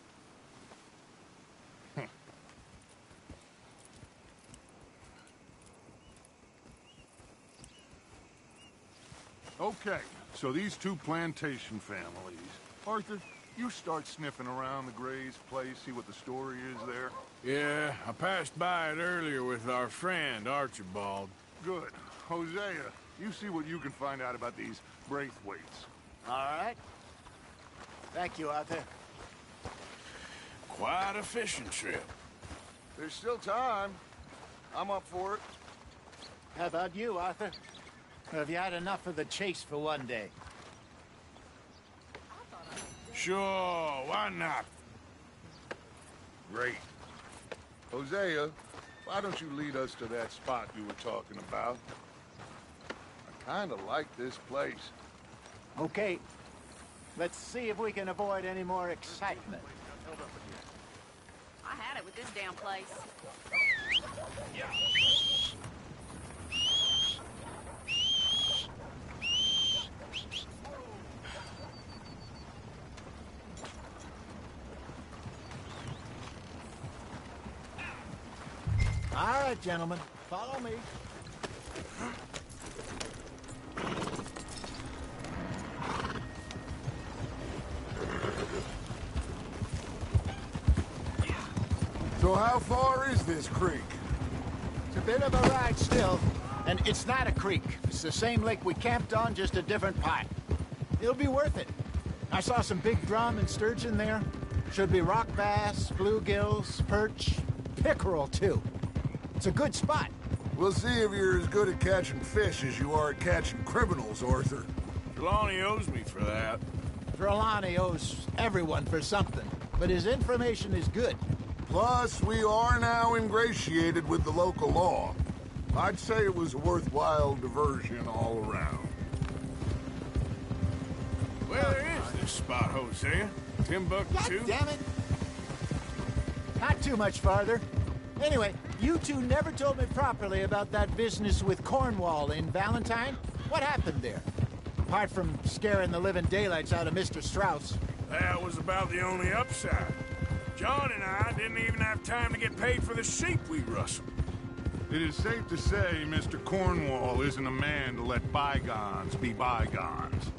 Okay, so these two plantation families. Arthur, you start sniffing around the Gray's place, see what the story is there. Yeah, I passed by it earlier with our friend, Archibald. Good. Hosea, you see what you can find out about these Braithwaites. All right. Thank you, Arthur. Quite a fishing trip. There's still time. I'm up for it. How about you, Arthur? Or have you had enough of the chase for one day? Sure, why not? Great. Hosea, why don't you lead us to that spot you were talking about? I kind of like this place. Okay. Let's see if we can avoid any more excitement. I had it with this damn place. All right, gentlemen. Follow me. So how far is this creek? It's a bit of a ride still, and it's not a creek. It's the same lake we camped on, just a different part. It'll be worth it. I saw some big drum and sturgeon there. Should be rock bass, bluegills, perch, pickerel, too. It's a good spot. We'll see if you're as good at catching fish as you are at catching criminals, Arthur. Trelawney owes me for that. Trelawney owes everyone for something, but his information is good. Plus, we are now ingratiated with the local law. I'd say it was a worthwhile diversion all around. Where is this spot, Hosea? Timbuktu? God damn it! Not too much farther. Anyway, you two never told me properly about that business with Cornwall in Valentine. What happened there? Apart from scaring the living daylights out of Mr. Strauss. That was about the only upside. John and I didn't even have time to get paid for the sheep we rustled. It is safe to say Mr. Cornwall isn't a man to let bygones be bygones.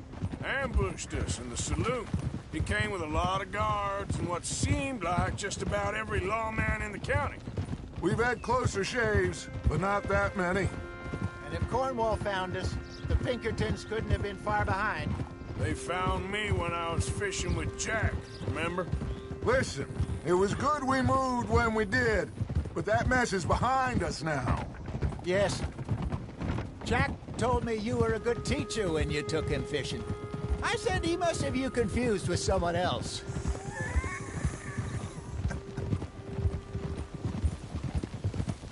Ambushed us in the saloon. He came with a lot of guards and what seemed like just about every lawman in the county. We've had closer shaves, but not that many. And if Cornwall found us, the Pinkertons couldn't have been far behind. They found me when I was fishing with Jack, remember? Listen, it was good we moved when we did, but that mess is behind us now. Yes. Jack told me you were a good teacher when you took him fishing. I said he must have you confused with someone else.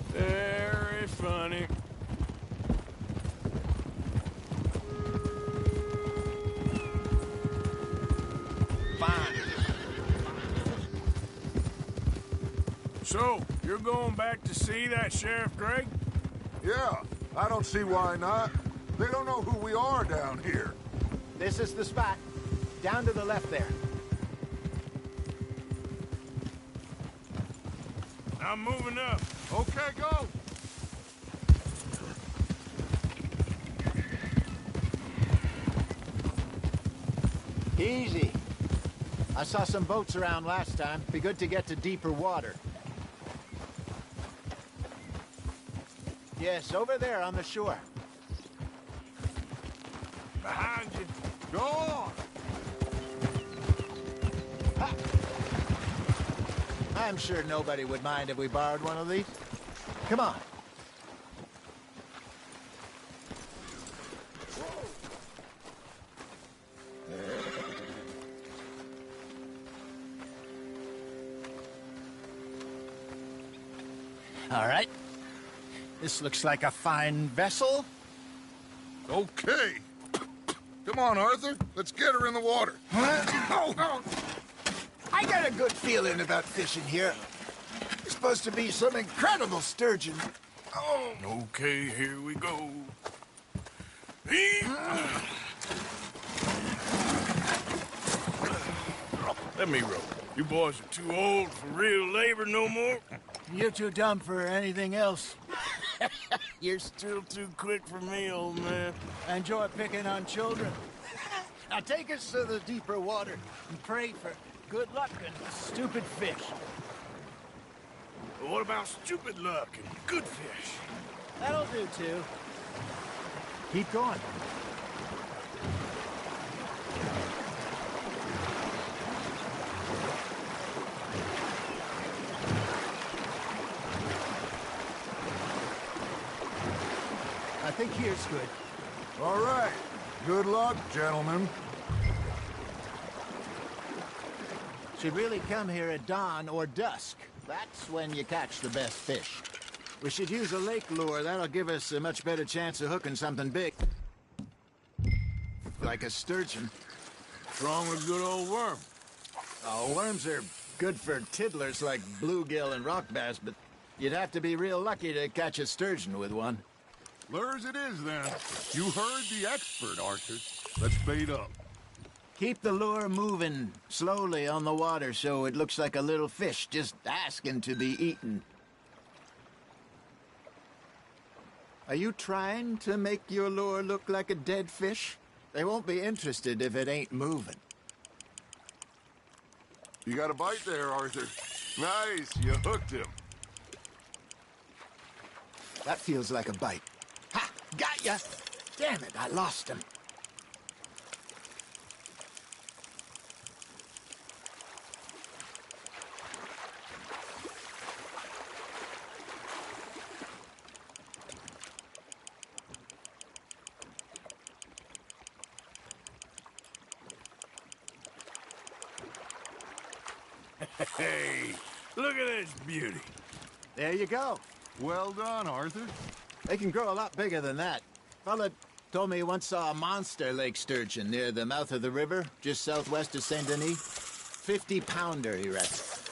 Very funny. Fine. So, you're going back to see that Sheriff Gray? Yeah, I don't see why not. They don't know who we are down here. This is the spot. Down to the left there. I'm moving up. Okay, go. Easy. I saw some boats around last time. Be good to get to deeper water. Yes, over there on the shore. Behind you. Go on! Ha! I'm sure nobody would mind if we borrowed one of these. Come on. All right. This looks like a fine vessel. Okay. Come on, Arthur. Let's get her in the water. Oh. I got a good feeling about fishing here. It's supposed to be some incredible sturgeon. Oh. Okay, here we go. Let me row. You boys are too old for real labor no more. You're too dumb for anything else. You're still too quick for me, old man. I enjoy picking on children. Now take us to the deeper water and pray for good luck and stupid fish. But what about stupid luck and good fish? That'll do, too. Keep going. I think here's good. All right. Good luck, gentlemen. Should really come here at dawn or dusk. That's when you catch the best fish. We should use a lake lure. That'll give us a much better chance of hooking something big. Like a sturgeon. What's wrong with good old worm? Oh, worms are good for tiddlers like bluegill and rock bass, but you'd have to be real lucky to catch a sturgeon with one. Lures it is, then. You heard the expert, Arthur. Let's bait up. Keep the lure moving slowly on the water so it looks like a little fish just asking to be eaten. Are you trying to make your lure look like a dead fish? They won't be interested if it ain't moving. You got a bite there, Arthur. Nice, you hooked him. That feels like a bite. Ha! Got ya! Damn it, I lost him. Hey, look at this beauty. There you go. Well done, Arthur. They can grow a lot bigger than that. Fella told me he once saw a monster lake sturgeon near the mouth of the river, just southwest of Saint Denis. 50-pounder, he reckons.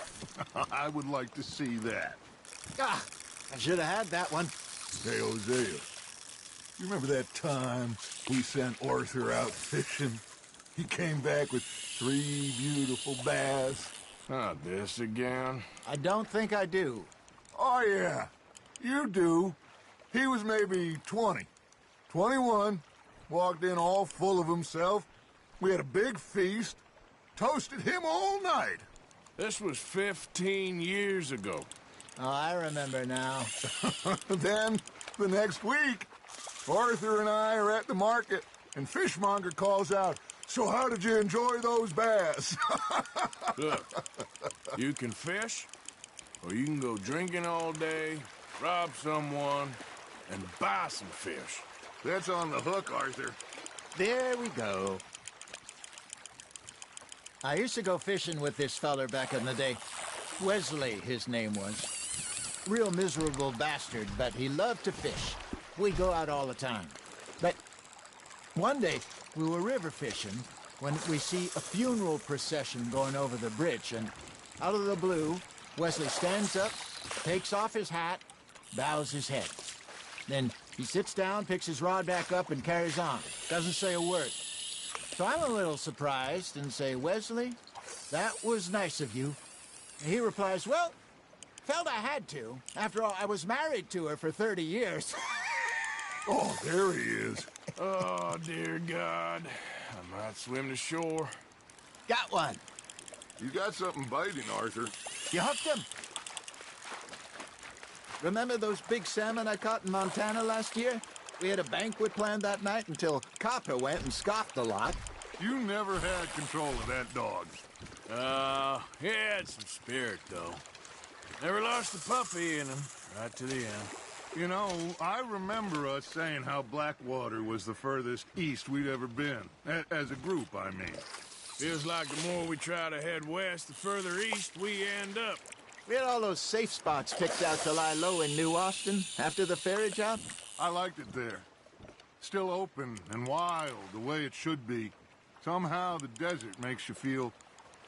I would like to see that. Ah, I should have had that one. Hey, Hosea, you remember that time we sent Arthur out fishing? He came back with 3 beautiful bass. Not this again. I don't think I do. Oh, yeah. You do. He was maybe 20. 21. Walked in all full of himself. We had a big feast. Toasted him all night. This was 15 years ago. Oh, I remember now. Then, the next week, Arthur and I are at the market, and Fishmonger calls out, "So how did you enjoy those bass?" Look, you can fish, or you can go drinking all day, rob someone, and buy some fish. That's on the hook, Arthur. There we go. I used to go fishing with this feller back in the day. Wesley, his name was. Real miserable bastard, but he loved to fish. We'd go out all the time. But one day, we were river fishing when we see a funeral procession going over the bridge, and out of the blue, Wesley stands up, takes off his hat, bows his head. Then he sits down, picks his rod back up, and carries on. Doesn't say a word. So I'm a little surprised and say, "Wesley, that was nice of you." And he replies, "Well, felt I had to. After all, I was married to her for 30 years. Oh, there he is. Oh, dear God. I might swim to shore. Got one. You got something biting, Arthur. You hooked him? Remember those big salmon I caught in Montana last year? We had a banquet planned that night until Copper went and scoffed a lot. You never had control of that dog. He had some spirit, though. Never lost the puppy in him, right to the end. You know, I remember us saying how Blackwater was the furthest east we'd ever been. As a group, I mean. Feels like the more we try to head west, the further east we end up. We had all those safe spots picked out to lie low in New Austin after the ferry job. I liked it there. Still open and wild, the way it should be. Somehow the desert makes you feel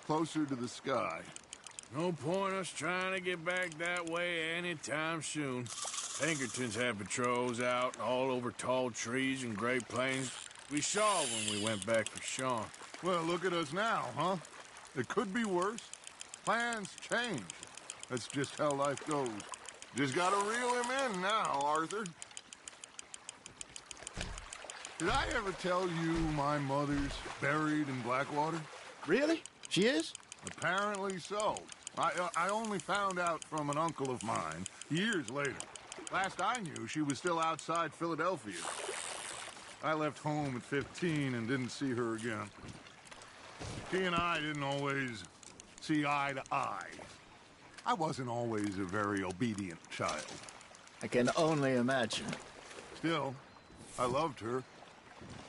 closer to the sky. No point us trying to get back that way anytime soon. Pinkertons had patrols out all over tall trees and Great Plains. We saw when we went back for Sean. Well, look at us now, huh? It could be worse. Plans change. That's just how life goes. Just gotta reel him in now, Arthur. Did I ever tell you my mother's buried in Blackwater? Really? She is? Apparently so. I only found out from an uncle of mine years later. Last I knew, she was still outside Philadelphia. I left home at 15 and didn't see her again. She and I didn't always see eye to eye. I wasn't always a very obedient child. I can only imagine. Still, I loved her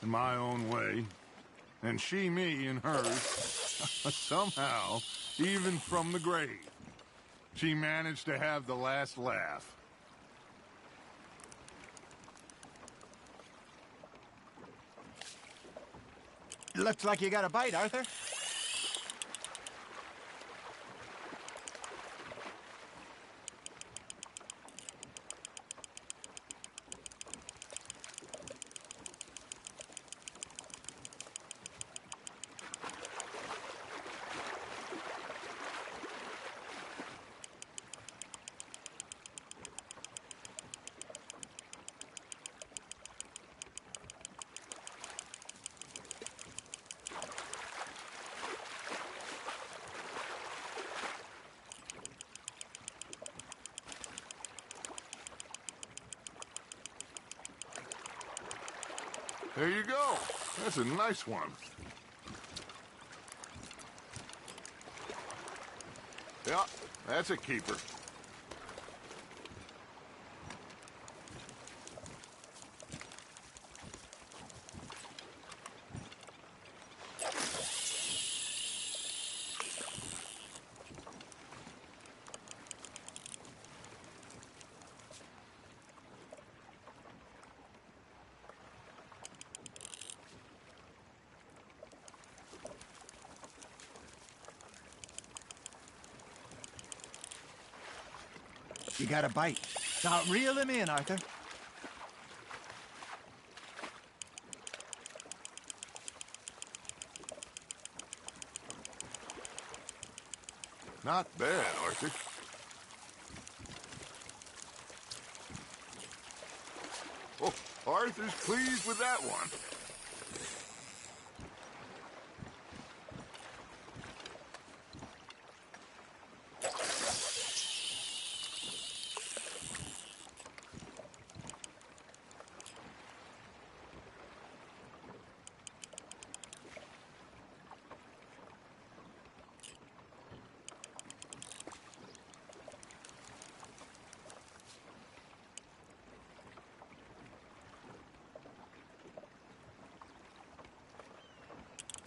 in my own way, and she me in hers. Somehow, even from the grave, she managed to have the last laugh. Looks like you got a bite, Arthur. There you go. That's a nice one. Yeah, that's a keeper. You got a bite. Now reel him in, Arthur. Not bad, Arthur. Oh, Arthur's pleased with that one.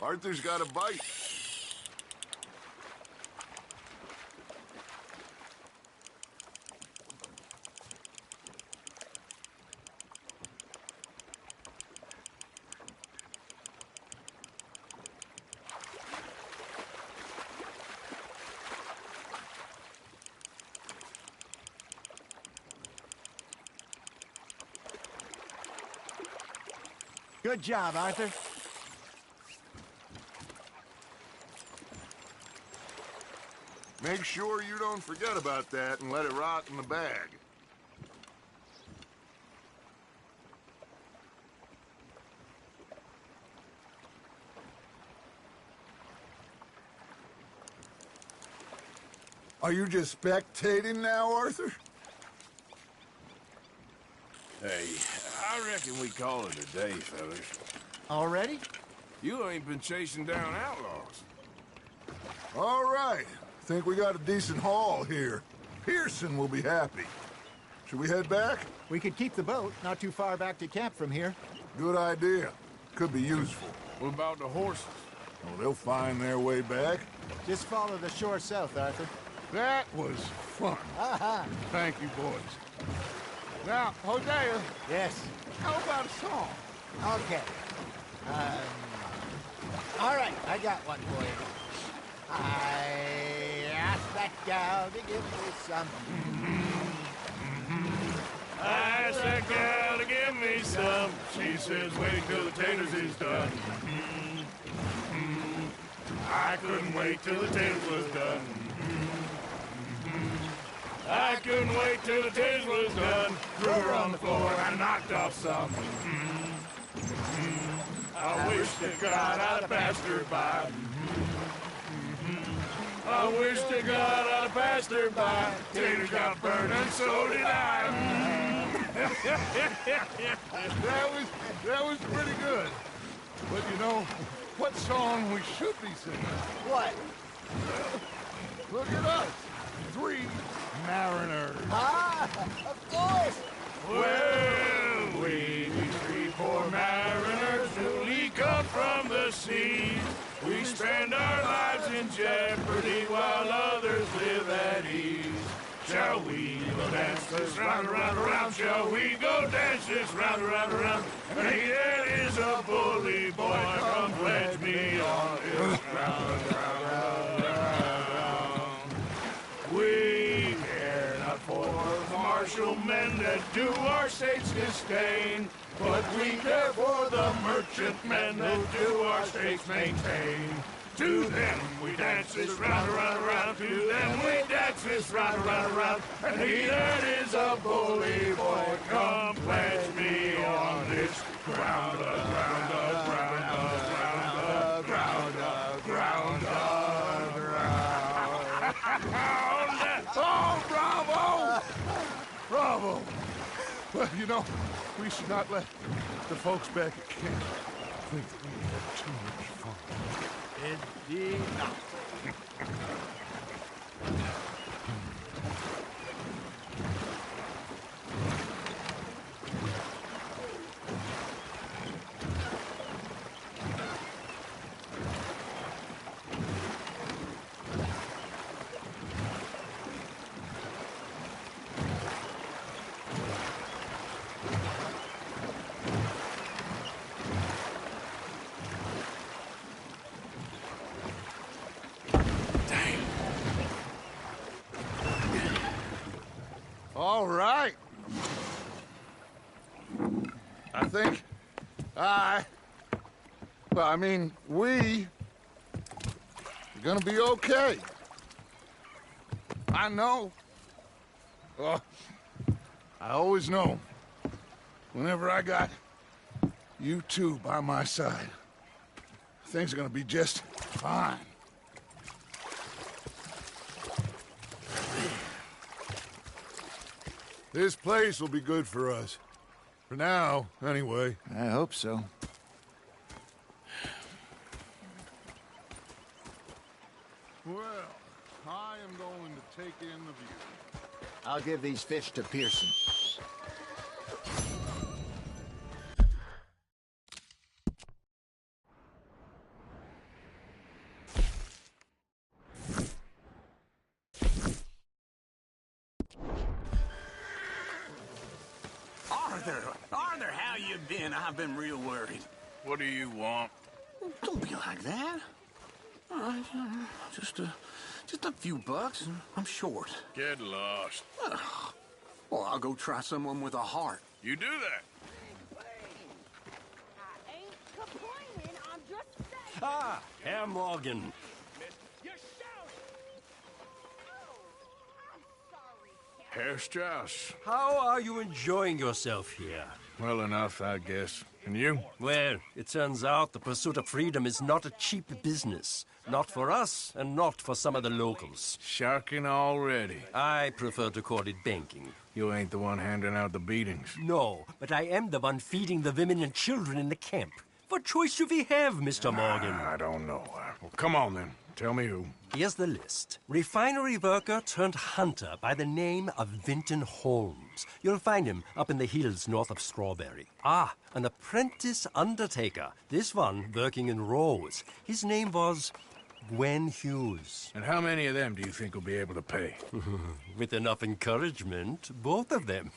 Arthur's got a bite. Good job, Arthur. Make sure you don't forget about that and let it rot in the bag. Are you just spectating now, Arthur? Hey, I reckon we call it a day, fellas. Already? You ain't been chasing down outlaws. All right. Think we got a decent haul here. Pearson will be happy. Should we head back? We could keep the boat not too far back to camp from here. Good idea. Could be useful. What about the horses? Oh, they'll find their way back. Just follow the shore south, Arthur. That was fun. Aha! Thank you, boys. Now, Hosea. Yes. How about a song? Okay. All right, I got one for you. I asked that gal to give me some. I asked that gal to give me some. She says, wait till the taters is done. I couldn't wait till the taters was done. I couldn't wait till the taters was done. Threw her on the floor and I knocked off some. I wish to God I'd have passed her by. I wish to God I'd have passed her by. Taters got burned and so did I. That was pretty good. But you know, what song we should be singing? What? Look at us. 3 mariners. Ah, of course. Well, we 3 poor mariners newly come from the sea. We spend our lives in jeopardy while others live at ease. Shall we go dance this round, around, around? Shall we go dance this round, around, around? Hey, that is a bully boy. Come pledge me on this round, round, round. We care not for the martial men that do our state's disdain, but we care for the merchant men that do our state's maintain. To them we dance this round, around, around. To them we dance this round, around, around. And he that is a bully boy, come pledge me on this ground, ground, ground, ground, ground, ground, ground. Oh, bravo! Bravo! Well, you know, we should not let the folks back at camp think that we had too much fun. Indeed not. All right. I think we are gonna be okay. I know. Well, I always know. Whenever I got you two by my side, things are gonna be just fine. This place will be good for us. For now, anyway. I hope so. Well, I am going to take in the view. I'll give these fish to Pearson. Arthur, how you been? I've been real worried. What do you want? Don't be like that. All right, just a few bucks, and I'm short. Get lost. Well, I'll go try someone with a heart. You do that. Ah, Herr Morgan. Herr Strauss. How are you enjoying yourself here? Well enough, I guess. And you? Well, it turns out the pursuit of freedom is not a cheap business. Not for us, and not for some of the locals. Sharking already. I prefer to call it banking. You ain't the one handing out the beatings. No, but I am the one feeding the women and children in the camp. What choice do we have, Mr. Morgan? I don't know. Well, come on then. Tell me who. Here's the list. Refinery worker turned hunter by the name of Vinton Holmes. You'll find him up in the hills north of Strawberry. Ah, an apprentice undertaker. This one working in Rose. His name was Gwen Hughes. And how many of them do you think will be able to pay? With enough encouragement, both of them.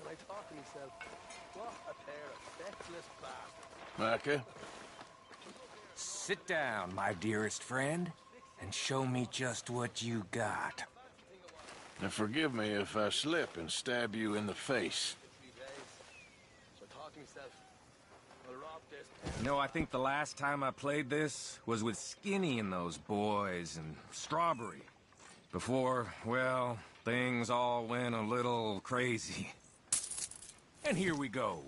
And I thought to myself, what a pair of feckless bastards. Micah? Sit down, my dearest friend, and show me just what you got. Now forgive me if I slip and stab you in the face. So I thought to myself, I'll rob this. You know, I think the last time I played this was with Skinny and those boys and Strawberry. Before, well, things all went a little crazy. And here we go.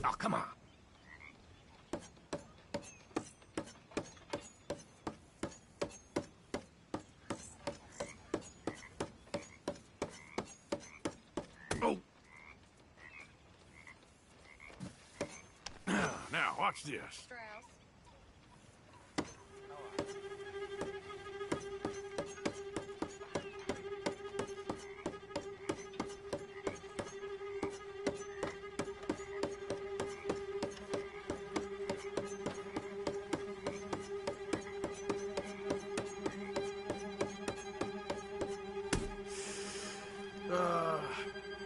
Oh, come on. Oh. Now, watch this.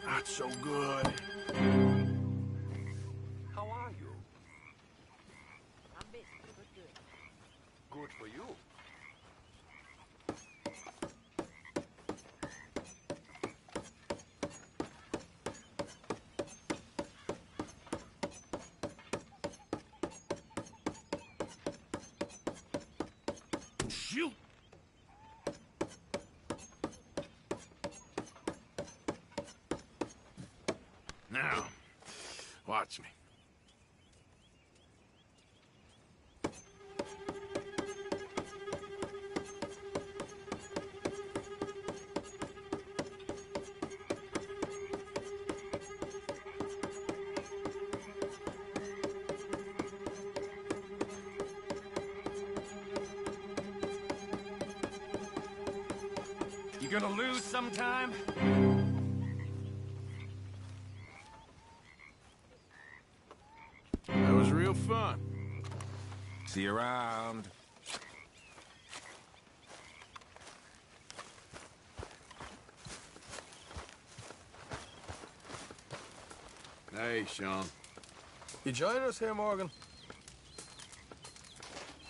Not so good. How are you? I'm busy, but good. Good for you. Shoot! Now, watch me. You gonna lose sometime? That was real fun. See you around. Hey, Sean. You joining us here, Morgan?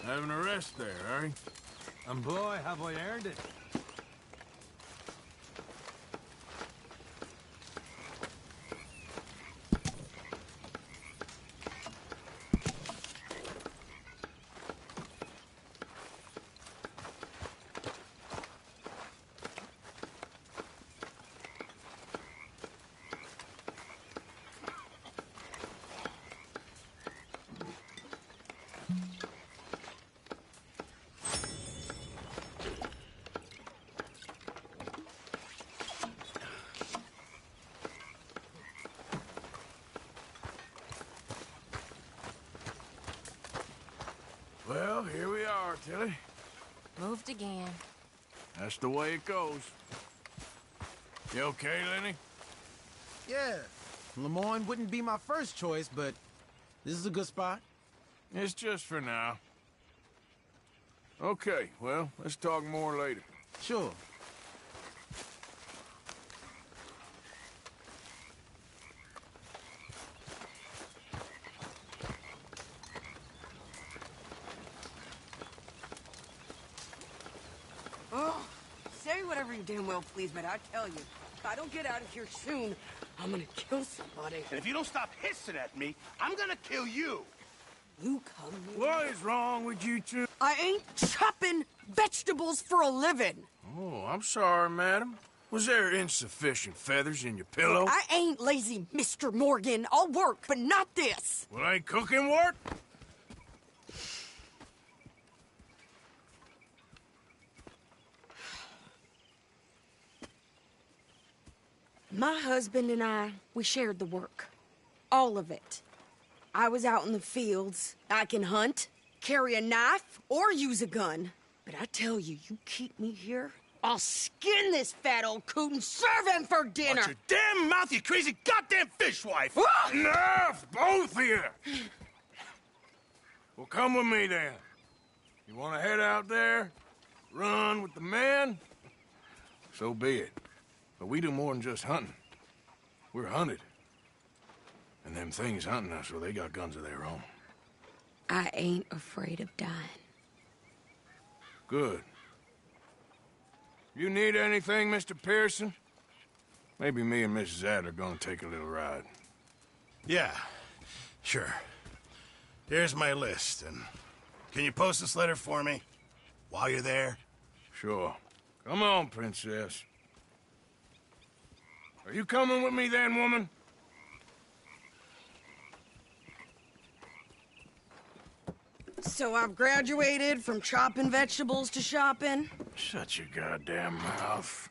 Having a rest there, are you? And boy, have I earned it. Well, here we are, Tilly. Moved again. That's the way it goes. You okay, Lenny? Yeah. Lemoyne wouldn't be my first choice, but this is a good spot. It's just for now. Okay, well, let's talk more later. Sure. Oh, say whatever you damn well please, but I tell you, if I don't get out of here soon, I'm gonna kill somebody. And if you don't stop hissing at me, I'm gonna kill you. You come here. What is wrong with you two? I ain't chopping vegetables for a living. Oh, I'm sorry, madam. Was there insufficient feathers in your pillow? I ain't lazy, Mr. Morgan. I'll work, but not this. Well, ain't cooking work? My husband and I, we shared the work. All of it. I was out in the fields. I can hunt, carry a knife, or use a gun. But I tell you, you keep me here, I'll skin this fat old coot and serve him for dinner. Watch your damn mouth, you crazy goddamn fishwife! Enough, both of you! Well, come with me, then. You want to head out there, run with the men? So be it. But we do more than just hunting. We're hunted. And them things hunting us, well, they got guns of their own. I ain't afraid of dying. Good. You need anything, Mr. Pearson? Maybe me and Mrs. Adler are gonna take a little ride. Yeah, sure. Here's my list, and can you post this letter for me while you're there? Sure. Come on, Princess. Are you coming with me then, woman? So I've graduated from chopping vegetables to shopping? Shut your goddamn mouth.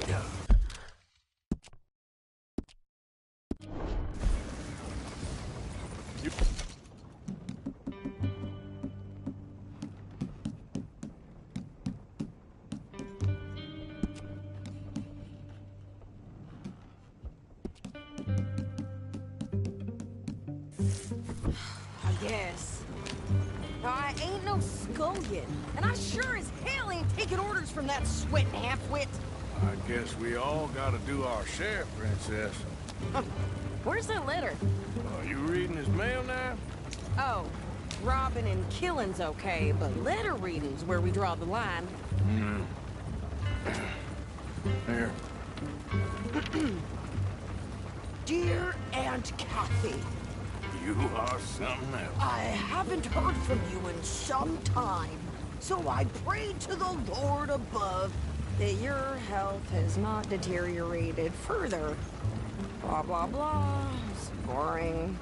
Yeah. Yes. I ain't no scullion, and I sure as hell ain't taking orders from that sweating half-wit. I guess we all gotta do our share, Princess. Where's that letter? Are you reading his mail now? Oh, robbing and killing's okay, but letter reading's where we draw the line. Here. Dear Aunt Kathy, You are something else. I haven't heard from you in some time, so I pray to the Lord above that your health has not deteriorated further. Blah, blah, blah. It's boring.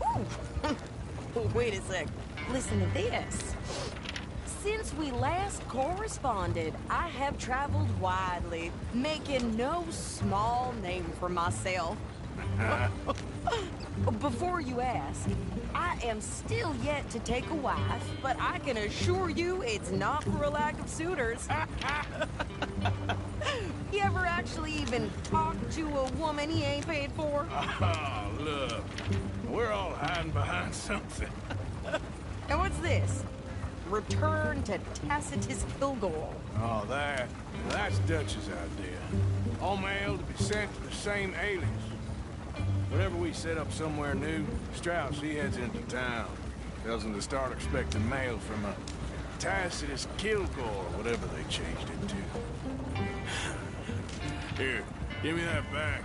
Ooh. Wait a sec. Listen to this. Since we last corresponded, I have traveled widely, making no small name for myself. Before you ask, I am still yet to take a wife, but I can assure you it's not for a lack of suitors. You ever actually even talk to a woman he ain't paid for? Oh, look. We're all hiding behind something. And what's this? Return to Tacitus Kilgore. Oh, that's Dutch's idea. All mail to be sent to the same alias. Whenever we set up somewhere new, Strauss, he heads into town. Tells them to start expecting mail from a Tacitus Kilgore, whatever they changed it to. Here, give me that back.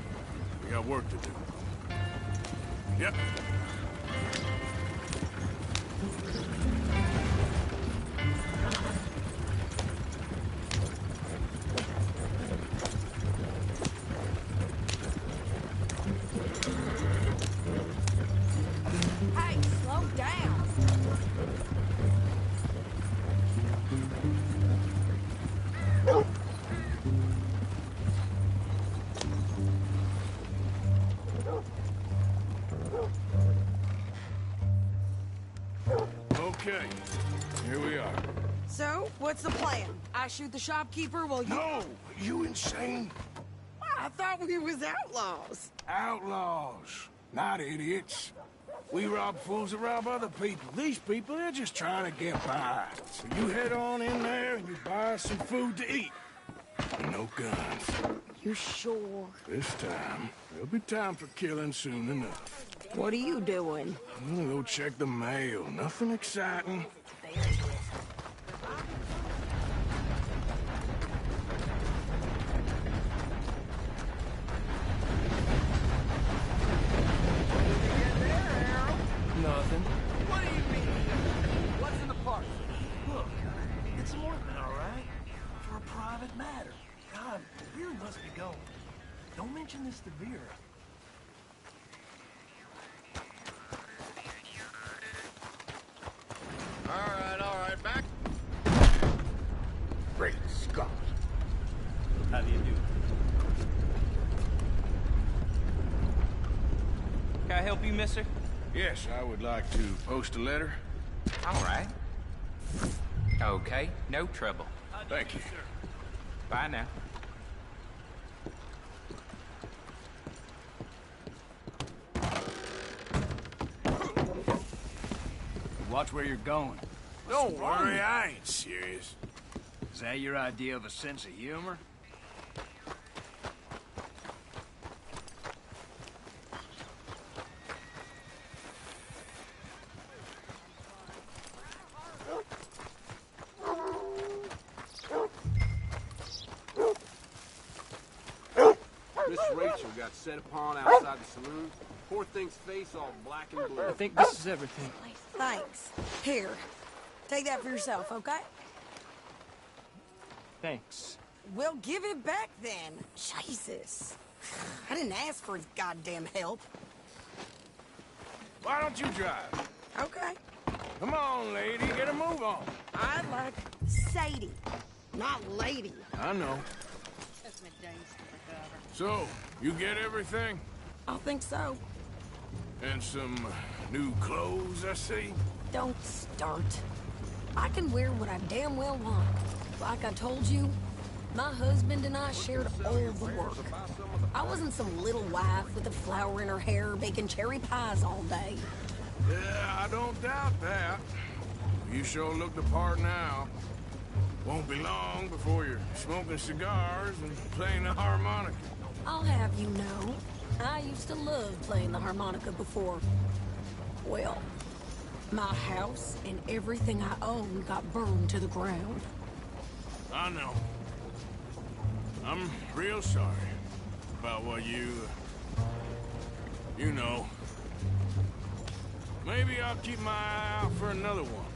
We got work to do. Yep. Hey, slow down. Okay, here we are. So, what's the plan? I shoot the shopkeeper while you... No! You insane? I thought we was outlaws. Outlaws, not idiots. We rob fools that rob other people. These people, they're just trying to get by. So you head on in there and you buy us some food to eat. And no guns. You sure? This time, there'll be time for killing soon enough. What are you doing? I'm gonna go check the mail. Nothing exciting. Nothing. What do you mean? What's in the park? Look, it's an ointment, all right? For a private matter. God, Vera must be going. Don't mention this to Vera. All right, back. Great Scott. How do you do? Can I help you, mister? Yes, I would like to post a letter. All right. Okay, no trouble. Thank you. Bye now. Watch where you're going. Don't worry, I ain't serious. Is that your idea of a sense of humor? Miss Rachel got set upon outside the saloon. Poor thing's face all black and blue. I think this is everything. Thanks. Here. Take that for yourself, okay? Thanks. Well, give it back then. Jesus. I didn't ask for his goddamn help. Why don't you drive? Okay. Come on, lady, get a move on. I like Sadie, not lady. I know. So, you get everything? I think so. And some new clothes, I see? Don't start. I can wear what I damn well want. Like I told you, my husband and I shared all the work. I wasn't some little wife with a flower in her hair baking cherry pies all day. Yeah, I don't doubt that. You sure look the part now. Won't be long before you're smoking cigars and playing the harmonica. I'll have you know, I used to love playing the harmonica before. Well, my house and everything I owned got burned to the ground. I know. I'm real sorry about what you know. Maybe I'll keep my eye out for another one.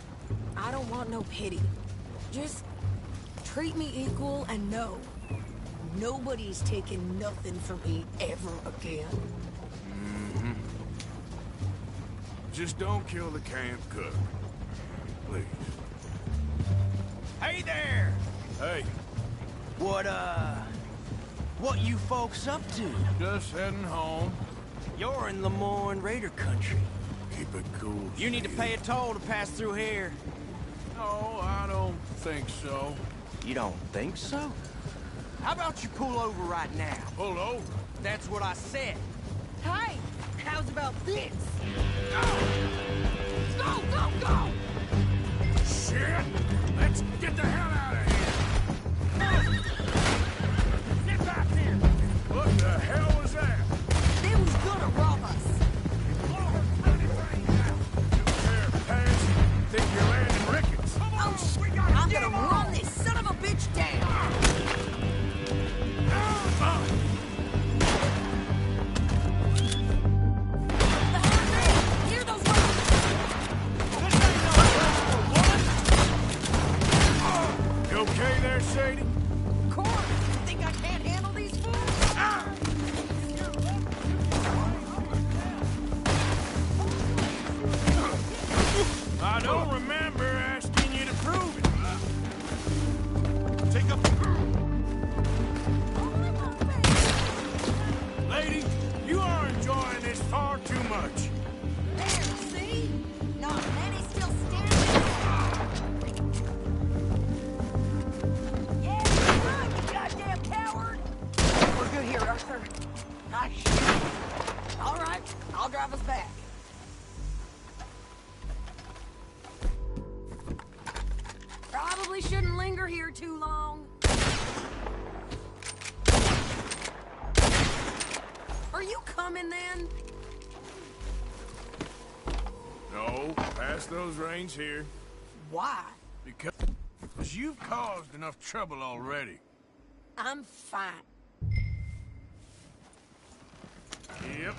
I don't want no pity. Just treat me equal and know nobody's taking nothing from me ever again. Mm-hmm. Just don't kill the camp cook. Please. Hey there! Hey. What you folks up to? Just heading home. You're in Lemoyne Raider country. Keep it cool. You need to pay a toll to pass through here. No, I don't think so. You don't think so? How about you pull over right now? Pull over? That's what I said. Hey, how's about this? Go, go, go! Shit! Let's get the hell out of here! Get back here! What the hell was that? They was gonna rob Arthur. All right, I'll drive us back. Probably shouldn't linger here too long. Are you coming then? No, pass those reins here. Why? Because you've caused enough trouble already. I'm fine. Yep.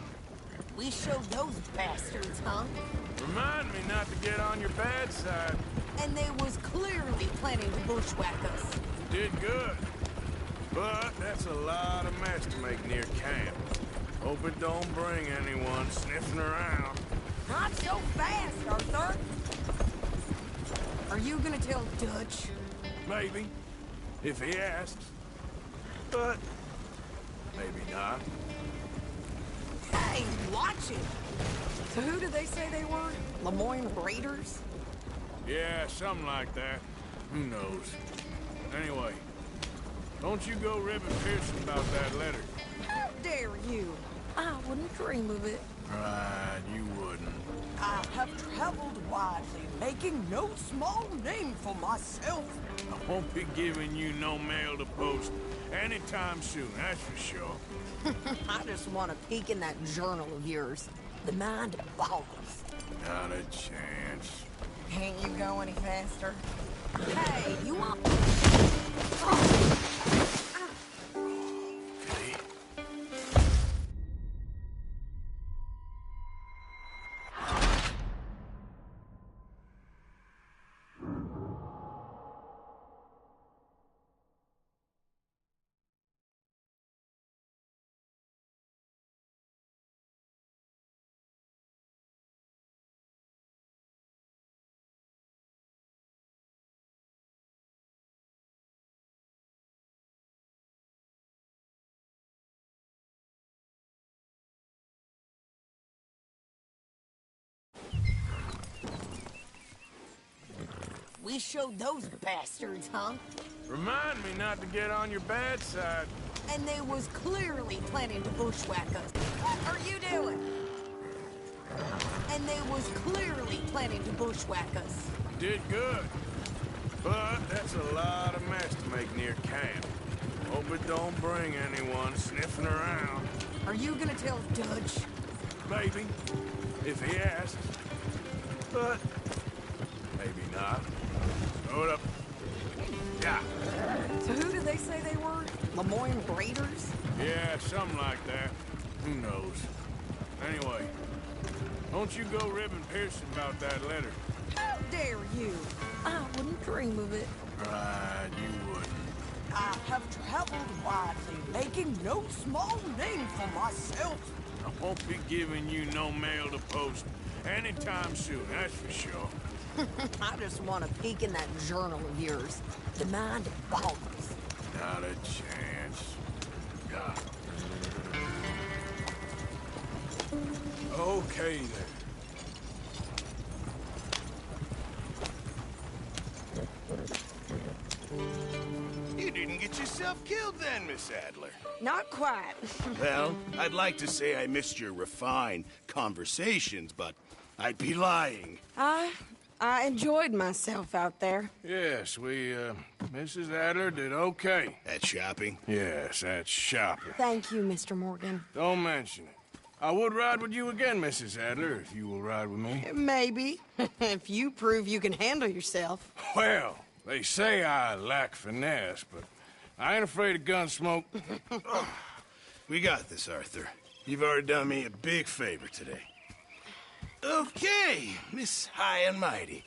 We showed those bastards, huh? Remind me not to get on your bad side. And they was clearly planning to bushwhack us. You did good. But that's a lot of mess to make near camp. Hope it don't bring anyone sniffing around. Not so fast, Arthur. Are you gonna tell Dutch? Maybe. If he asks. But maybe not. Hey, watch it! So who did they say they were? Lemoyne Raiders? Yeah, something like that. Who knows? Anyway, don't you go ribbing Pearson about that letter. How dare you? I wouldn't dream of it. Right, you wouldn't. I have traveled widely, making no small name for myself. I won't be giving you no mail to post anytime soon, that's for sure. I just want to peek in that journal of yours. The mind boggles. Not a chance. Can't you go any faster? Hey, you want... We showed those bastards, huh? Remind me not to get on your bad side. And they was clearly planning to bushwhack us. What are you doing? And they was clearly planning to bushwhack us. You did good. But that's a lot of mess to make near camp. Hope it don't bring anyone sniffing around. Are you gonna tell Dutch? Maybe. If he asks. But maybe not. Throw it up. Yeah. So who did they say they were? Lemoyne Raiders? Yeah, something like that. Who knows? Anyway, don't you go ribbing Pearson about that letter. How dare you? I wouldn't dream of it. Right, you wouldn't. I have traveled widely, making no small name for myself. I won't be giving you no mail to post anytime soon, that's for sure. I just want to peek in that journal of yours. The mind boggles. Not a chance. God. Okay, then. You didn't get yourself killed then, Miss Adler. Not quite. Well, I'd like to say I missed your refined conversations, but I'd be lying. I enjoyed myself out there. Yes, Mrs. Adler did okay. At shopping? Yes, at shopping. Thank you, Mr. Morgan. Don't mention it. I would ride with you again, Mrs. Adler, if you will ride with me. Maybe. If you prove you can handle yourself. Well, they say I lack finesse, but I ain't afraid of gun smoke. We got this, Arthur. You've already done me a big favor today. Okay, Miss High and Mighty.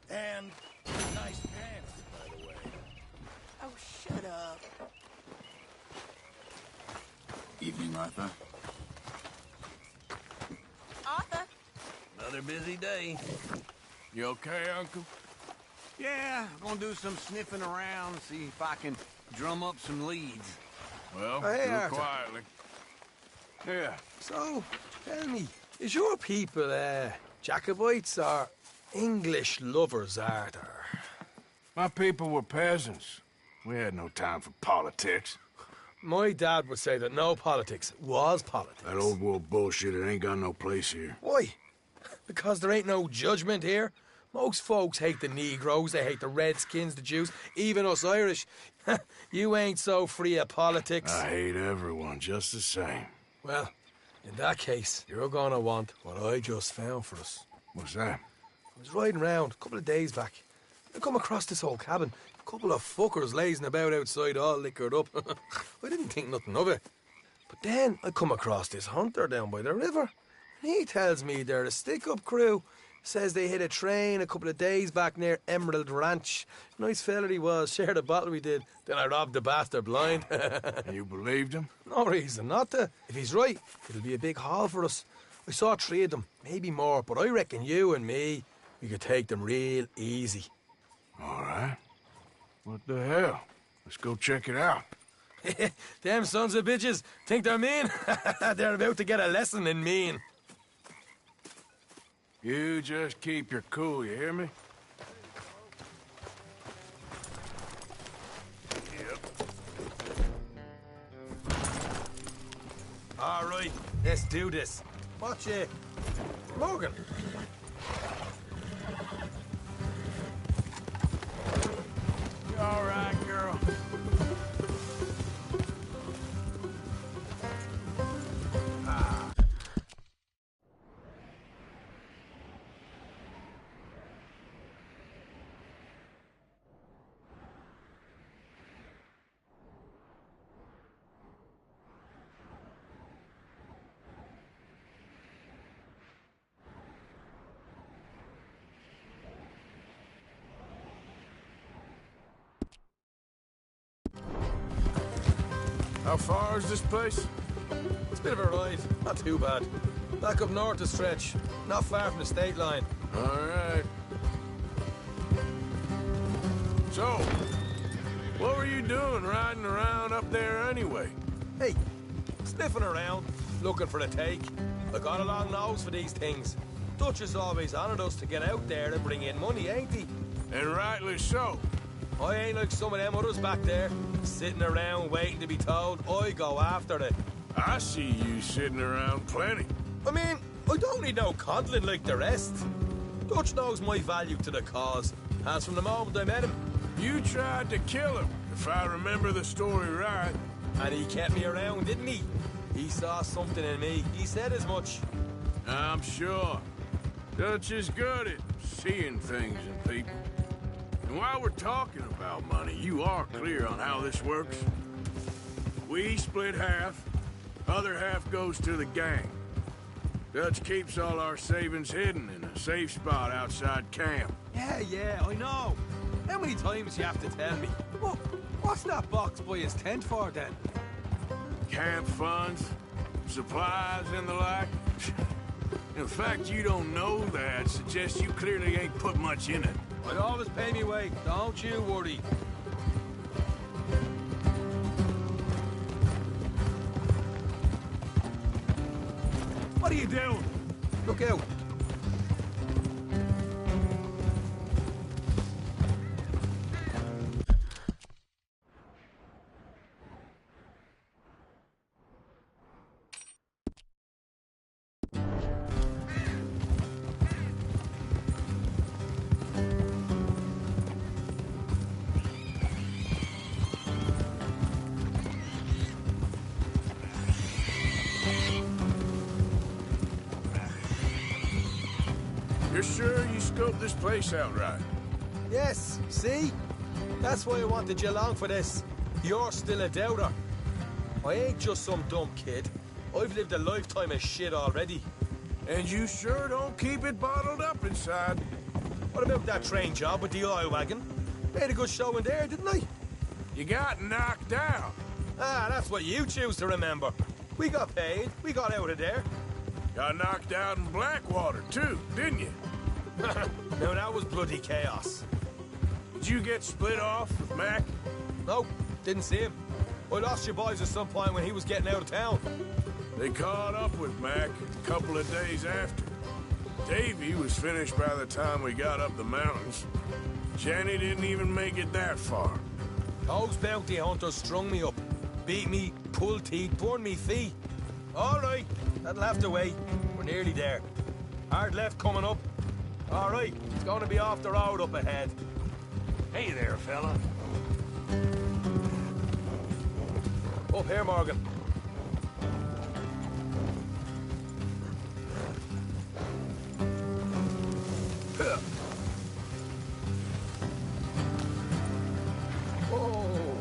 And nice pants, by the way. Oh, shut up. Evening, Arthur. Arthur? Another busy day. You okay, Uncle? Yeah, I'm gonna do some sniffing around, see if I can drum up some leads. Well, Hey, do it Arthur. quietly. Yeah. So, tell me, is your people, Jacobites or English lovers, Arthur? My people were peasants. We had no time for politics. My dad would say that no politics was politics. That old world bullshit, it ain't got no place here. Why? Because there ain't no judgment here. Most folks hate the Negroes, they hate the Redskins, the Jews, even us Irish. You ain't so free of politics. I hate everyone just the same. Well, in that case, you're gonna want what I just found for us. What's that? I was riding around a couple of days back. I come across this old cabin. A couple of fuckers lazing about outside all liquored up. I didn't think nothing of it. But then I come across this hunter down by the river. And he tells me they're a stick-up crew. Says they hit a train a couple of days back near Emerald Ranch. Nice fella he was, shared a bottle we did. Then I robbed the bastard blind. You believed him? No reason not to. If he's right, it'll be a big haul for us. I saw 3 of them, maybe more, but I reckon you and me, we could take them real easy. All right. What the hell? Let's go check it out. Them sons of bitches think they're mean. They're about to get a lesson in mean. You just keep your cool, you hear me? All right, let's do this. Watch it. Morgan. You all right, girl? How far is this place? It's a bit of a ride, not too bad. Back up north a stretch, not far from the state line. All right. So, what were you doing riding around up there anyway? Hey, sniffing around, looking for a take. I got a long nose for these things. Dutch has always honoured us to get out there and bring in money, ain't he? And rightly so. I ain't like some of them others back there, sitting around waiting to be told. I go after it. I see you sitting around plenty. I mean, I don't need no coddling like the rest. Dutch knows my value to the cause, as from the moment I met him. You tried to kill him, if I remember the story right. And he kept me around, didn't he? He saw something in me. He said as much. I'm sure. Dutch is good at seeing things in people. And while we're talking about money, you are clear on how this works? We split half, other half goes to the gang. Dutch keeps all our savings hidden in a safe spot outside camp. Yeah, I know. How many times you have to tell me? What's that box by his tent for, then? Camp funds, supplies, and the like. The fact you don't know that suggests you clearly ain't put much in it. I'd always pay me way, don't you worry. What are you doing? Look out. You're sure you scoped this place out right? Yes, see? That's why I wanted you along for this. You're still a doubter. I ain't just some dumb kid. I've lived a lifetime of shit already. And you sure don't keep it bottled up inside. What about that train job with the oil wagon? Made a good show in there, didn't I? You got knocked out. Ah, that's what you choose to remember. We got paid. We got out of there. Got knocked out in Blackwater, too, didn't you? No, that was bloody chaos. Did you get split off with Mac? Nope, didn't see him. I lost your boys at some point when he was getting out of town. They caught up with Mac a couple of days after. Davy was finished by the time we got up the mountains. Jenny didn't even make it that far. Those bounty hunters strung me up. beat me, pull teeth, burn me feet. All right, that'll have to wait. We're nearly there. Hard left coming up. All right, it's going to be off the road up ahead. Hey there, fella. Up here, Morgan. Oh.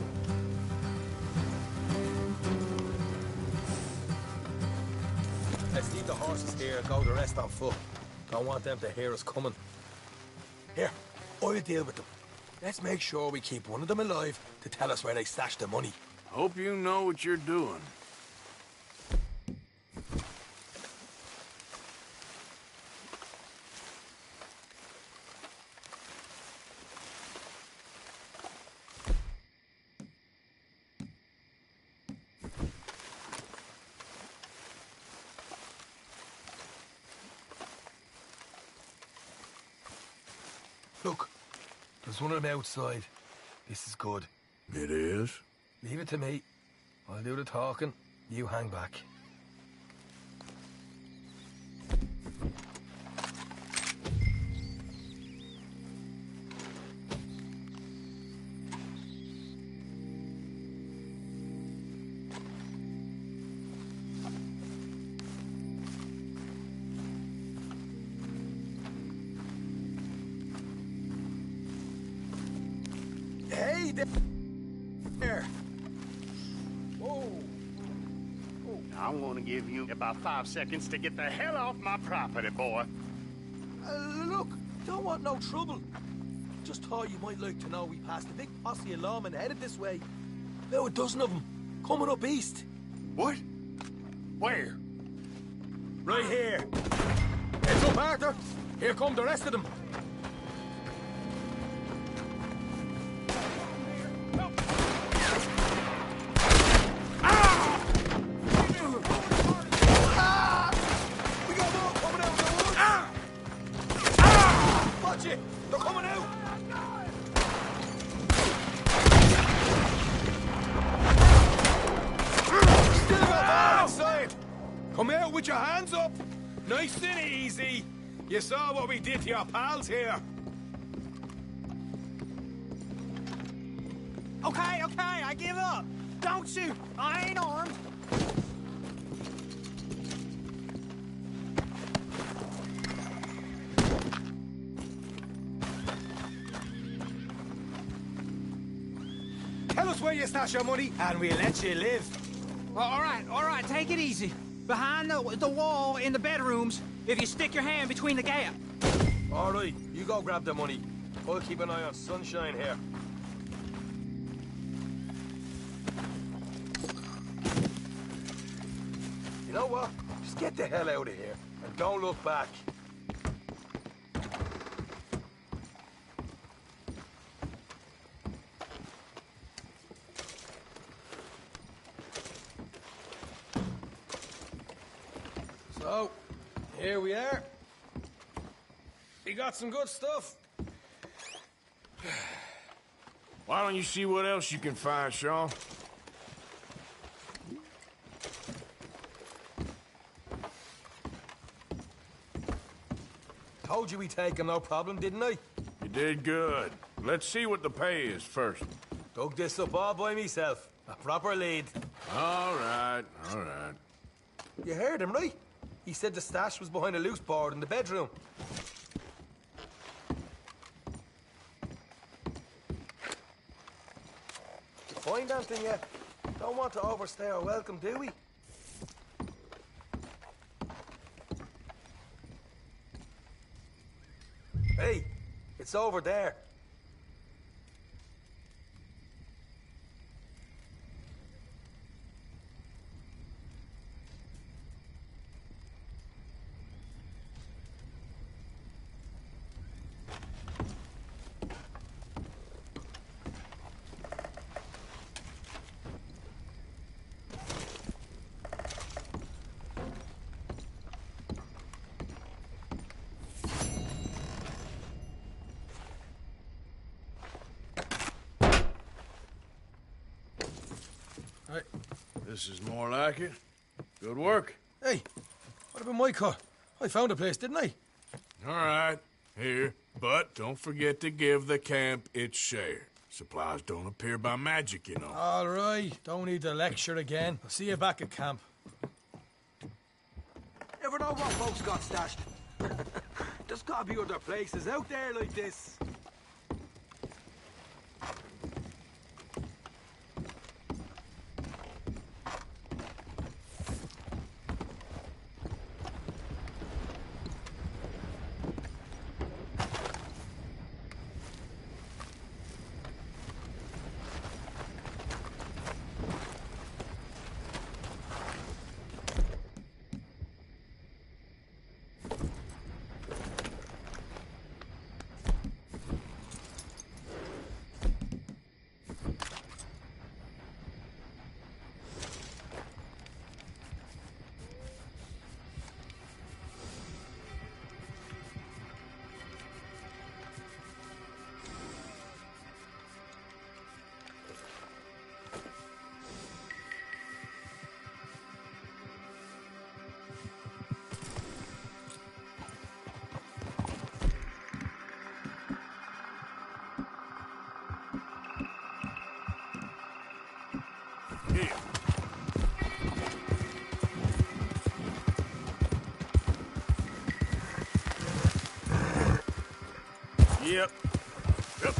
Let's leave the horses here and go the rest on foot. Don't want them to hear us coming. Here, I'll deal with them. Let's make sure we keep one of them alive to tell us where they stashed the money. Hope you know what you're doing. Look, there's one of them outside. This is good. It is? Leave it to me. I'll do the talking. You hang back. Hey there! I'm gonna give you about 5 seconds to get the hell off my property, boy. Look, don't want no trouble. Just thought you might like to know we passed a big posse of lawmen headed this way. About a dozen of them, coming up east. What? Where? Right here. Heads up, Arthur. Here come the rest of them. Come out with your hands up! Nice and easy. You saw what we did to your pals here. Okay, I give up. Don't shoot. I ain't armed. Tell us where you stash your money, and we'll let you live. All right, take it easy. Behind the wall in the bedrooms, if you stick your hand between the gap. All right, you go grab the money. I'll keep an eye on Sunshine here. You know what? Just get the hell out of here, and don't look back. So, here we are. We got some good stuff. Why don't you see what else you can find, Sean? Told you we'd take him, no problem, didn't I? You did good. Let's see what the pay is first. Dug this up all by myself. A proper lead. All right, all right. You heard him, right? He said the stash was behind a loose board in the bedroom. Did you find anything yet? Don't want to overstay our welcome, do we? Hey, it's over there. This is more like it. Good work. Hey, what about my car? I found a place, didn't I? All right, here. But don't forget to give the camp its share. Supplies don't appear by magic, you know. All right, don't need to lecture again. I'll see you back at camp. Ever know what folks got stashed? There's gotta be other places out there like this. Yep. Yep.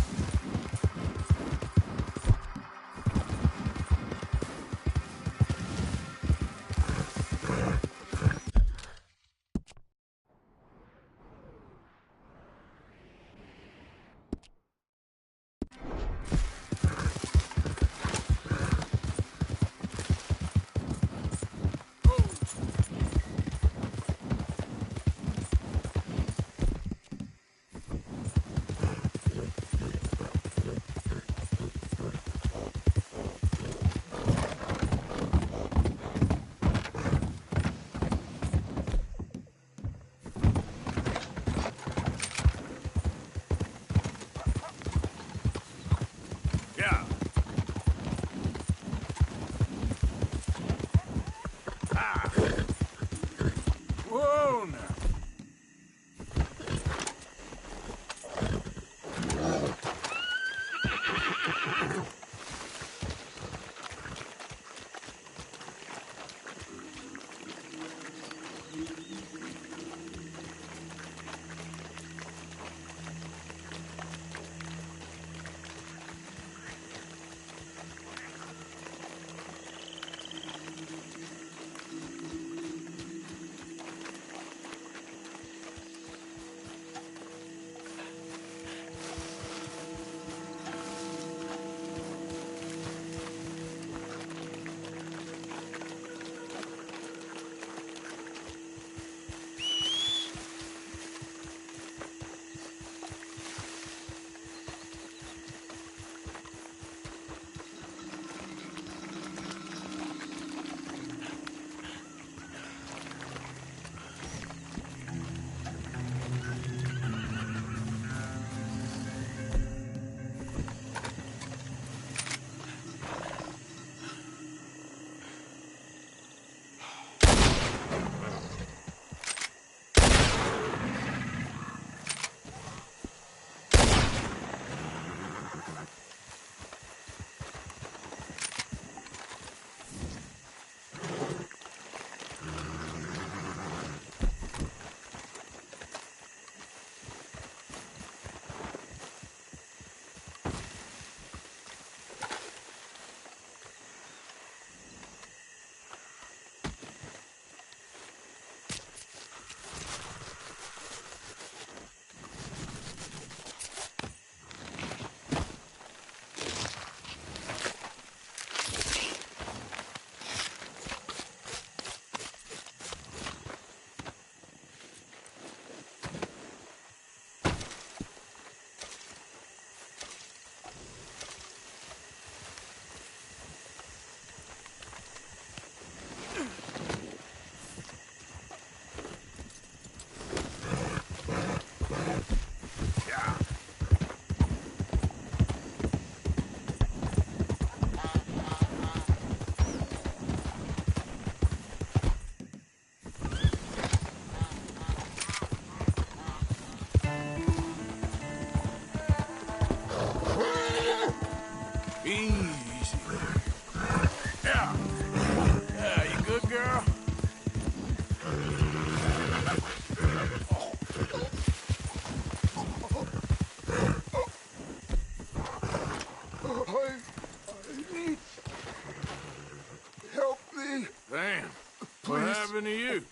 What happened to you?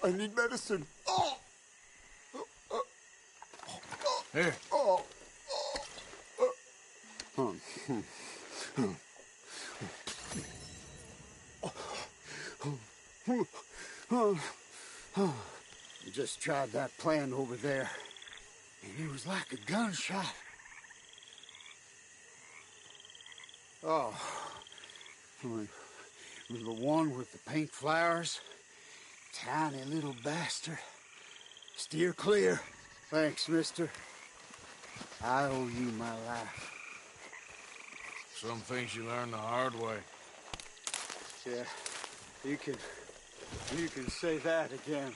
I need medicine. Oh! Here. Oh! I just tried that plan over there, and it was like a gunshot. Oh, the one with the pink flowers, tiny little bastard. Steer clear. Thanks, mister. I owe you my life. Some things you learn the hard way. Yeah, you can say that again.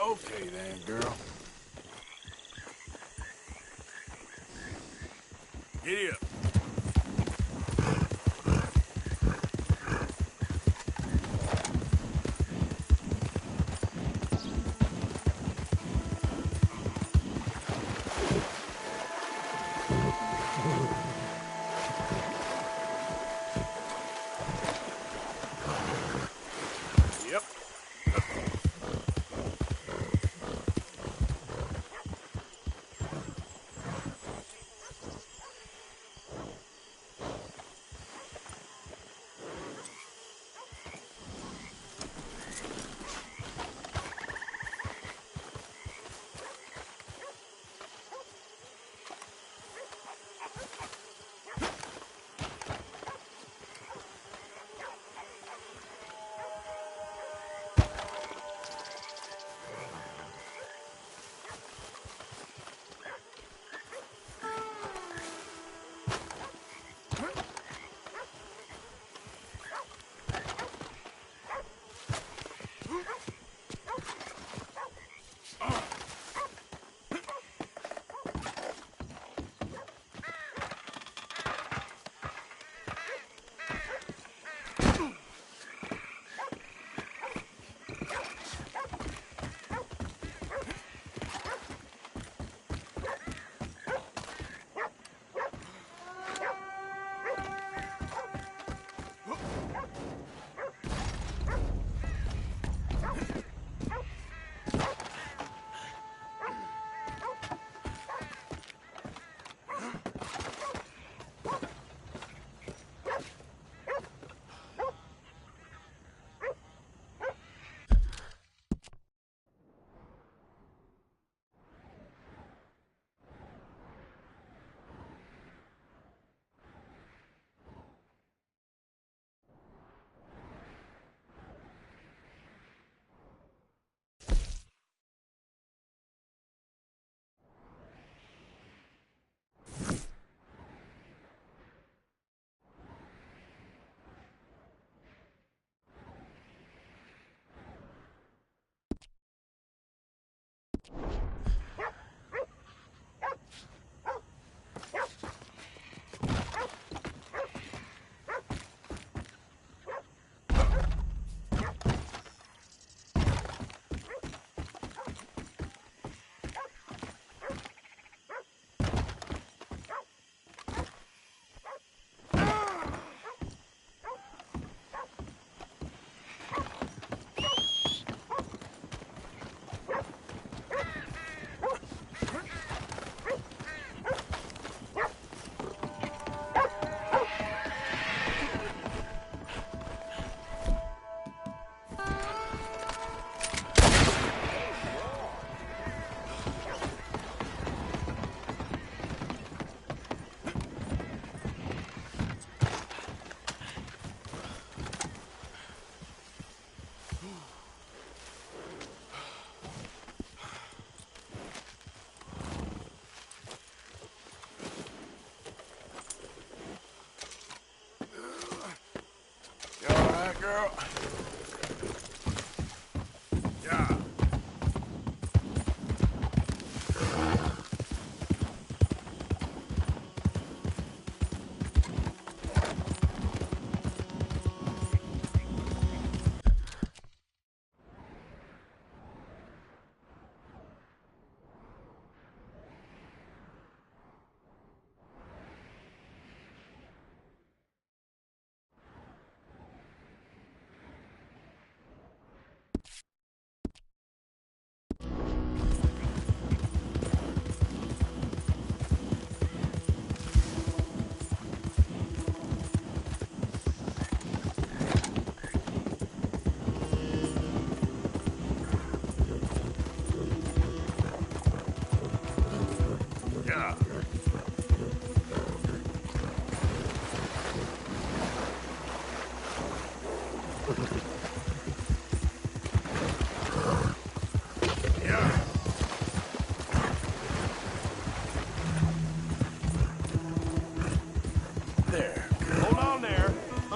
Okay then, girl. Giddy up.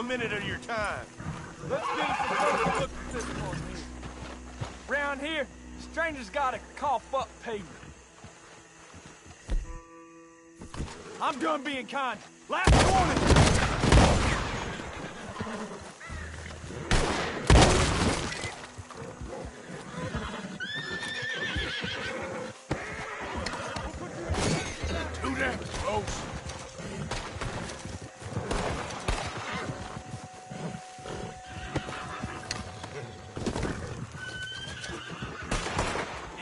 minute of your time. Let's get us a closer look at this one here. Round here, strangers gotta cough up payment. I'm done being kind. Last warning! Too damn close.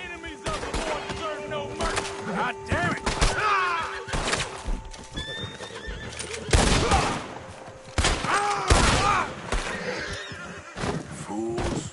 Enemies of the Lord deserve no mercy. God damn it! Fools.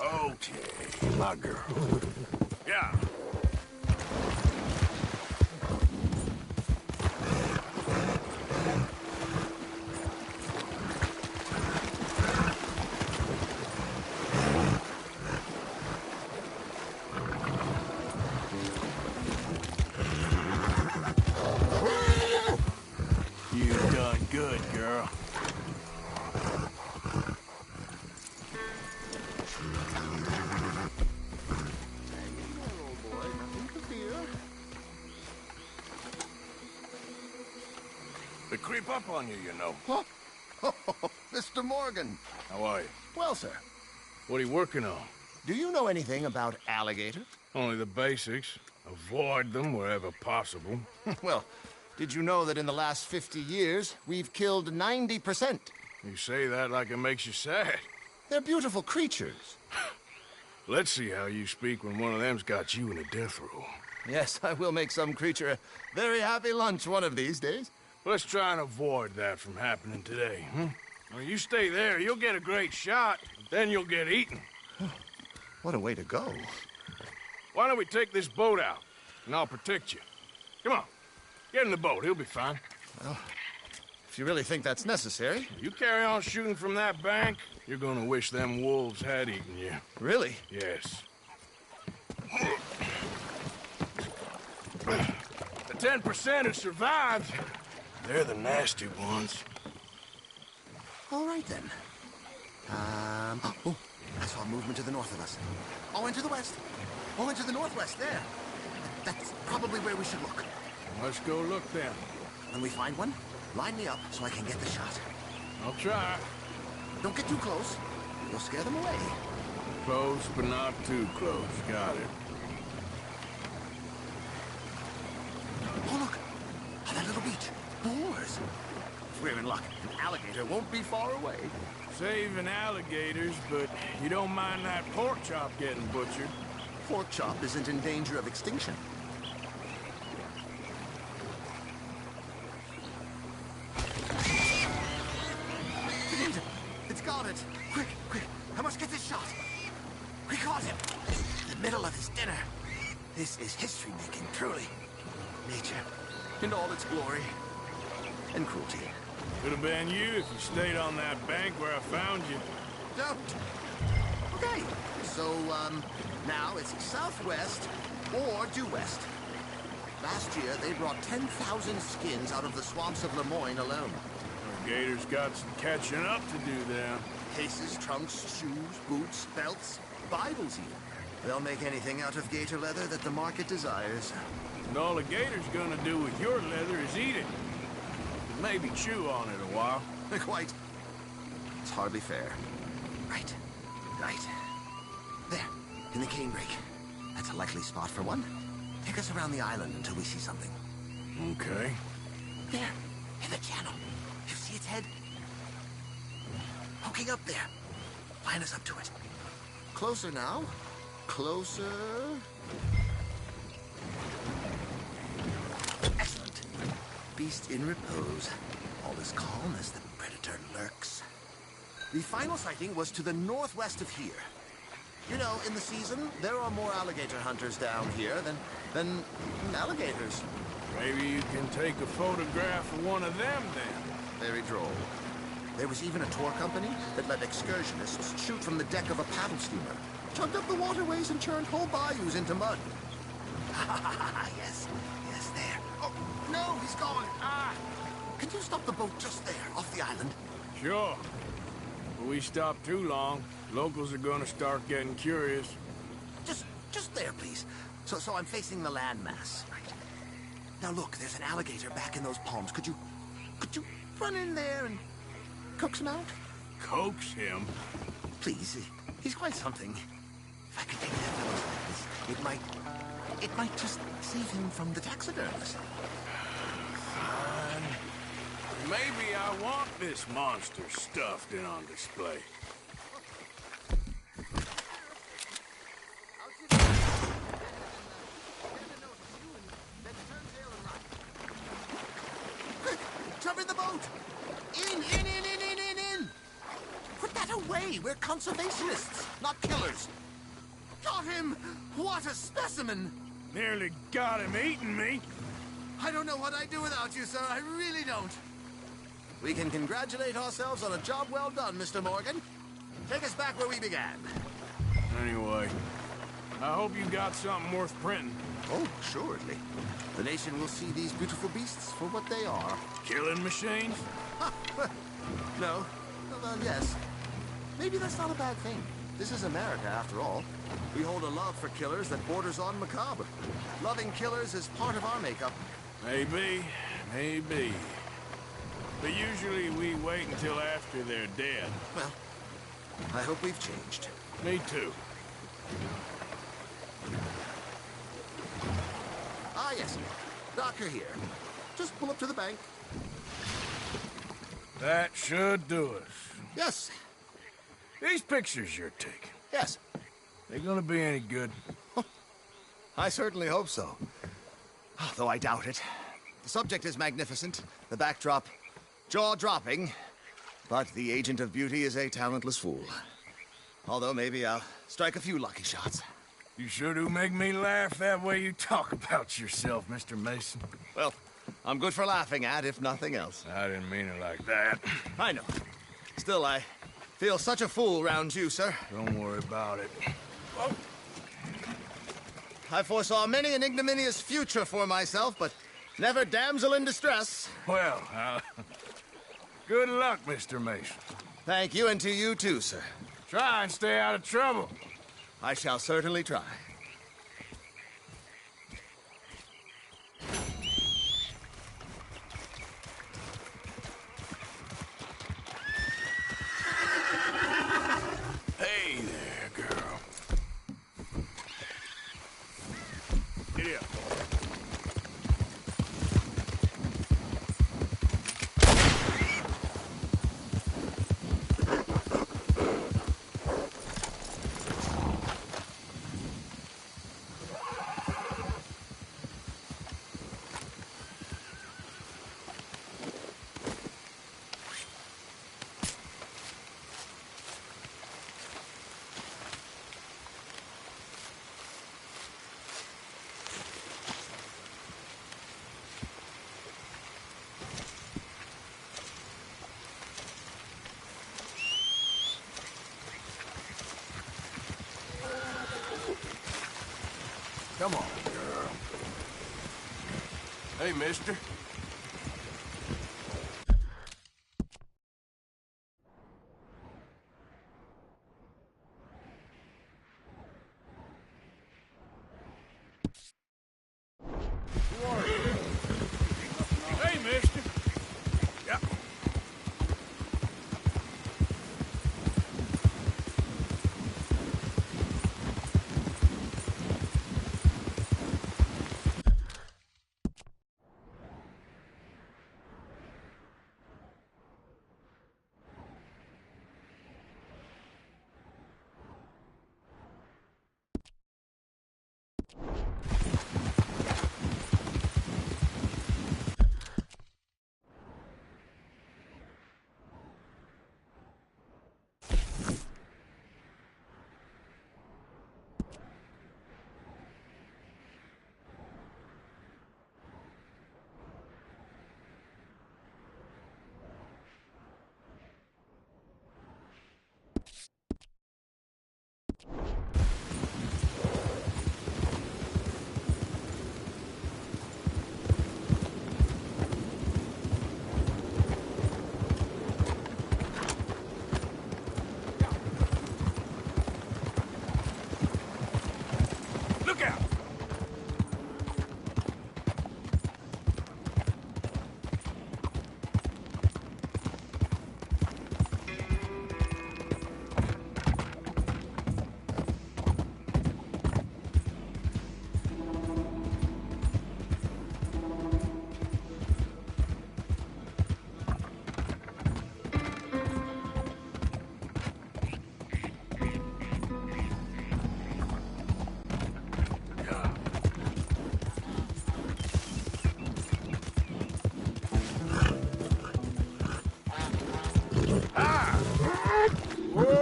Okay, my girl. Yeah. You done good, girl. They creep up on you, you know. Huh? Mr. Morgan. How are you? Well, sir, What are you working on? do you know anything about alligators? Only the basics. Avoid them wherever possible. Well, did you know that in the last 50 years, we've killed 90%? You say that like it makes you sad. They're beautiful creatures. Let's see how you speak when one of them's got you in a death row. Yes, I will make some creature a very happy lunch one of these days. Let's try and avoid that from happening today, huh? Well, you stay there, you'll get a great shot, then you'll get eaten. What a way to go. Why don't we take this boat out, and I'll protect you. Come on, get in the boat, he'll be fine. Well, if you really think that's necessary. You carry on shooting from that bank, you're gonna wish them wolves had eaten you. Really? Yes. The 10% who survived, they're the nasty ones. All right, then. Oh, I saw movement to the north of us. Oh, and to the west. Oh, and to the northwest, there. That's probably where we should look. Let's go look then. When we find one, line me up so I can get the shot. I'll try. Don't get too close. You'll scare them away. Close, but not too close. Got it. Oh, look! On that little beach. Boars! If we're in luck, an alligator won't be far away. Saving alligators, but you don't mind that pork chop getting butchered. Pork chop isn't in danger of extinction. It's got it! Quick, quick! I must get this shot! We caught him! In the middle of his dinner. This is history-making, truly. Nature, in all its glory and cruelty. Could have been you if you stayed on that bank where I found you. Don't! Okay, so, now it's southwest or due west. Last year, they brought 10,000 skins out of the swamps of Lemoyne alone. Our gators got some catching up to do then. Cases, trunks, shoes, boots, belts, Bibles even. They'll make anything out of gator leather that the market desires. And all the gator's gonna do with your leather is eat it. Maybe chew on it a while. Quite. It's hardly fair. Right. Right. There, in the canebrake. That's a likely spot for one. Take us around the island until we see something. Okay. There, in the channel. You see its head? Poking up there. Line us up to it. Closer now. Closer. Excellent. Beast in repose. All is calm as the predator lurks. The final sighting was to the northwest of here. You know, in the season, there are more alligator hunters down here than alligators. Maybe you can take a photograph of one of them then. Very droll. There was even a tour company that let excursionists shoot from the deck of a paddle steamer, chugged up the waterways and churned whole bayous into mud. Yes, yes, there. Oh, no, he's gone. Ah! Can you stop the boat just there, off the island? Sure. If we stop too long, locals are gonna start getting curious. Just there, please. So I'm facing the landmass. Right. Now look, there's an alligator back in those palms. Could you run in there and coax him out? Coax him? Please, he's quite something. If I could take that fellow's likeness, it might just save him from the taxidermist. Fine. Maybe I want this monster stuffed and on display. Quick, jump in the boat! In! Put that away! We're conservationists, not killers. Got him! What a specimen! Nearly got him eating me. I don't know what I'd do without you, sir. I really don't. We can congratulate ourselves on a job well done, Mr. Morgan. Take us back where we began. Anyway, I hope you got something worth printing. Oh, assuredly. The nation will see these beautiful beasts for what they are. Killing machines? No. Well, yes. Maybe that's not a bad thing. This is America, after all. We hold a love for killers that borders on macabre. Loving killers is part of our makeup. Maybe. But usually we wait until after they're dead. Well, I hope we've changed. Me too. Ah, yes. Docker here. Just pull up to the bank. That should do us. Yes. These pictures you're taking. Yes. They gonna be any good? I certainly hope so. Though I doubt it. The subject is magnificent. The backdrop, jaw-dropping. But the agent of beauty is a talentless fool. Although maybe I'll strike a few lucky shots. You sure do make me laugh that way you talk about yourself, Mr. Mason. Well, I'm good for laughing at, if nothing else. I didn't mean it like that. I know. Still, I feel such a fool round you, sir. Don't worry about it. Oh. I foresaw many an ignominious future for myself, but never damsel in distress. Well, good luck, Mr. Mason. Thank you, and to you too, sir. Try and stay out of trouble. I shall certainly try. Hey there, girl. Come on, girl. Hey, mister. Hey, mister. Yeah. Look out! Whoa!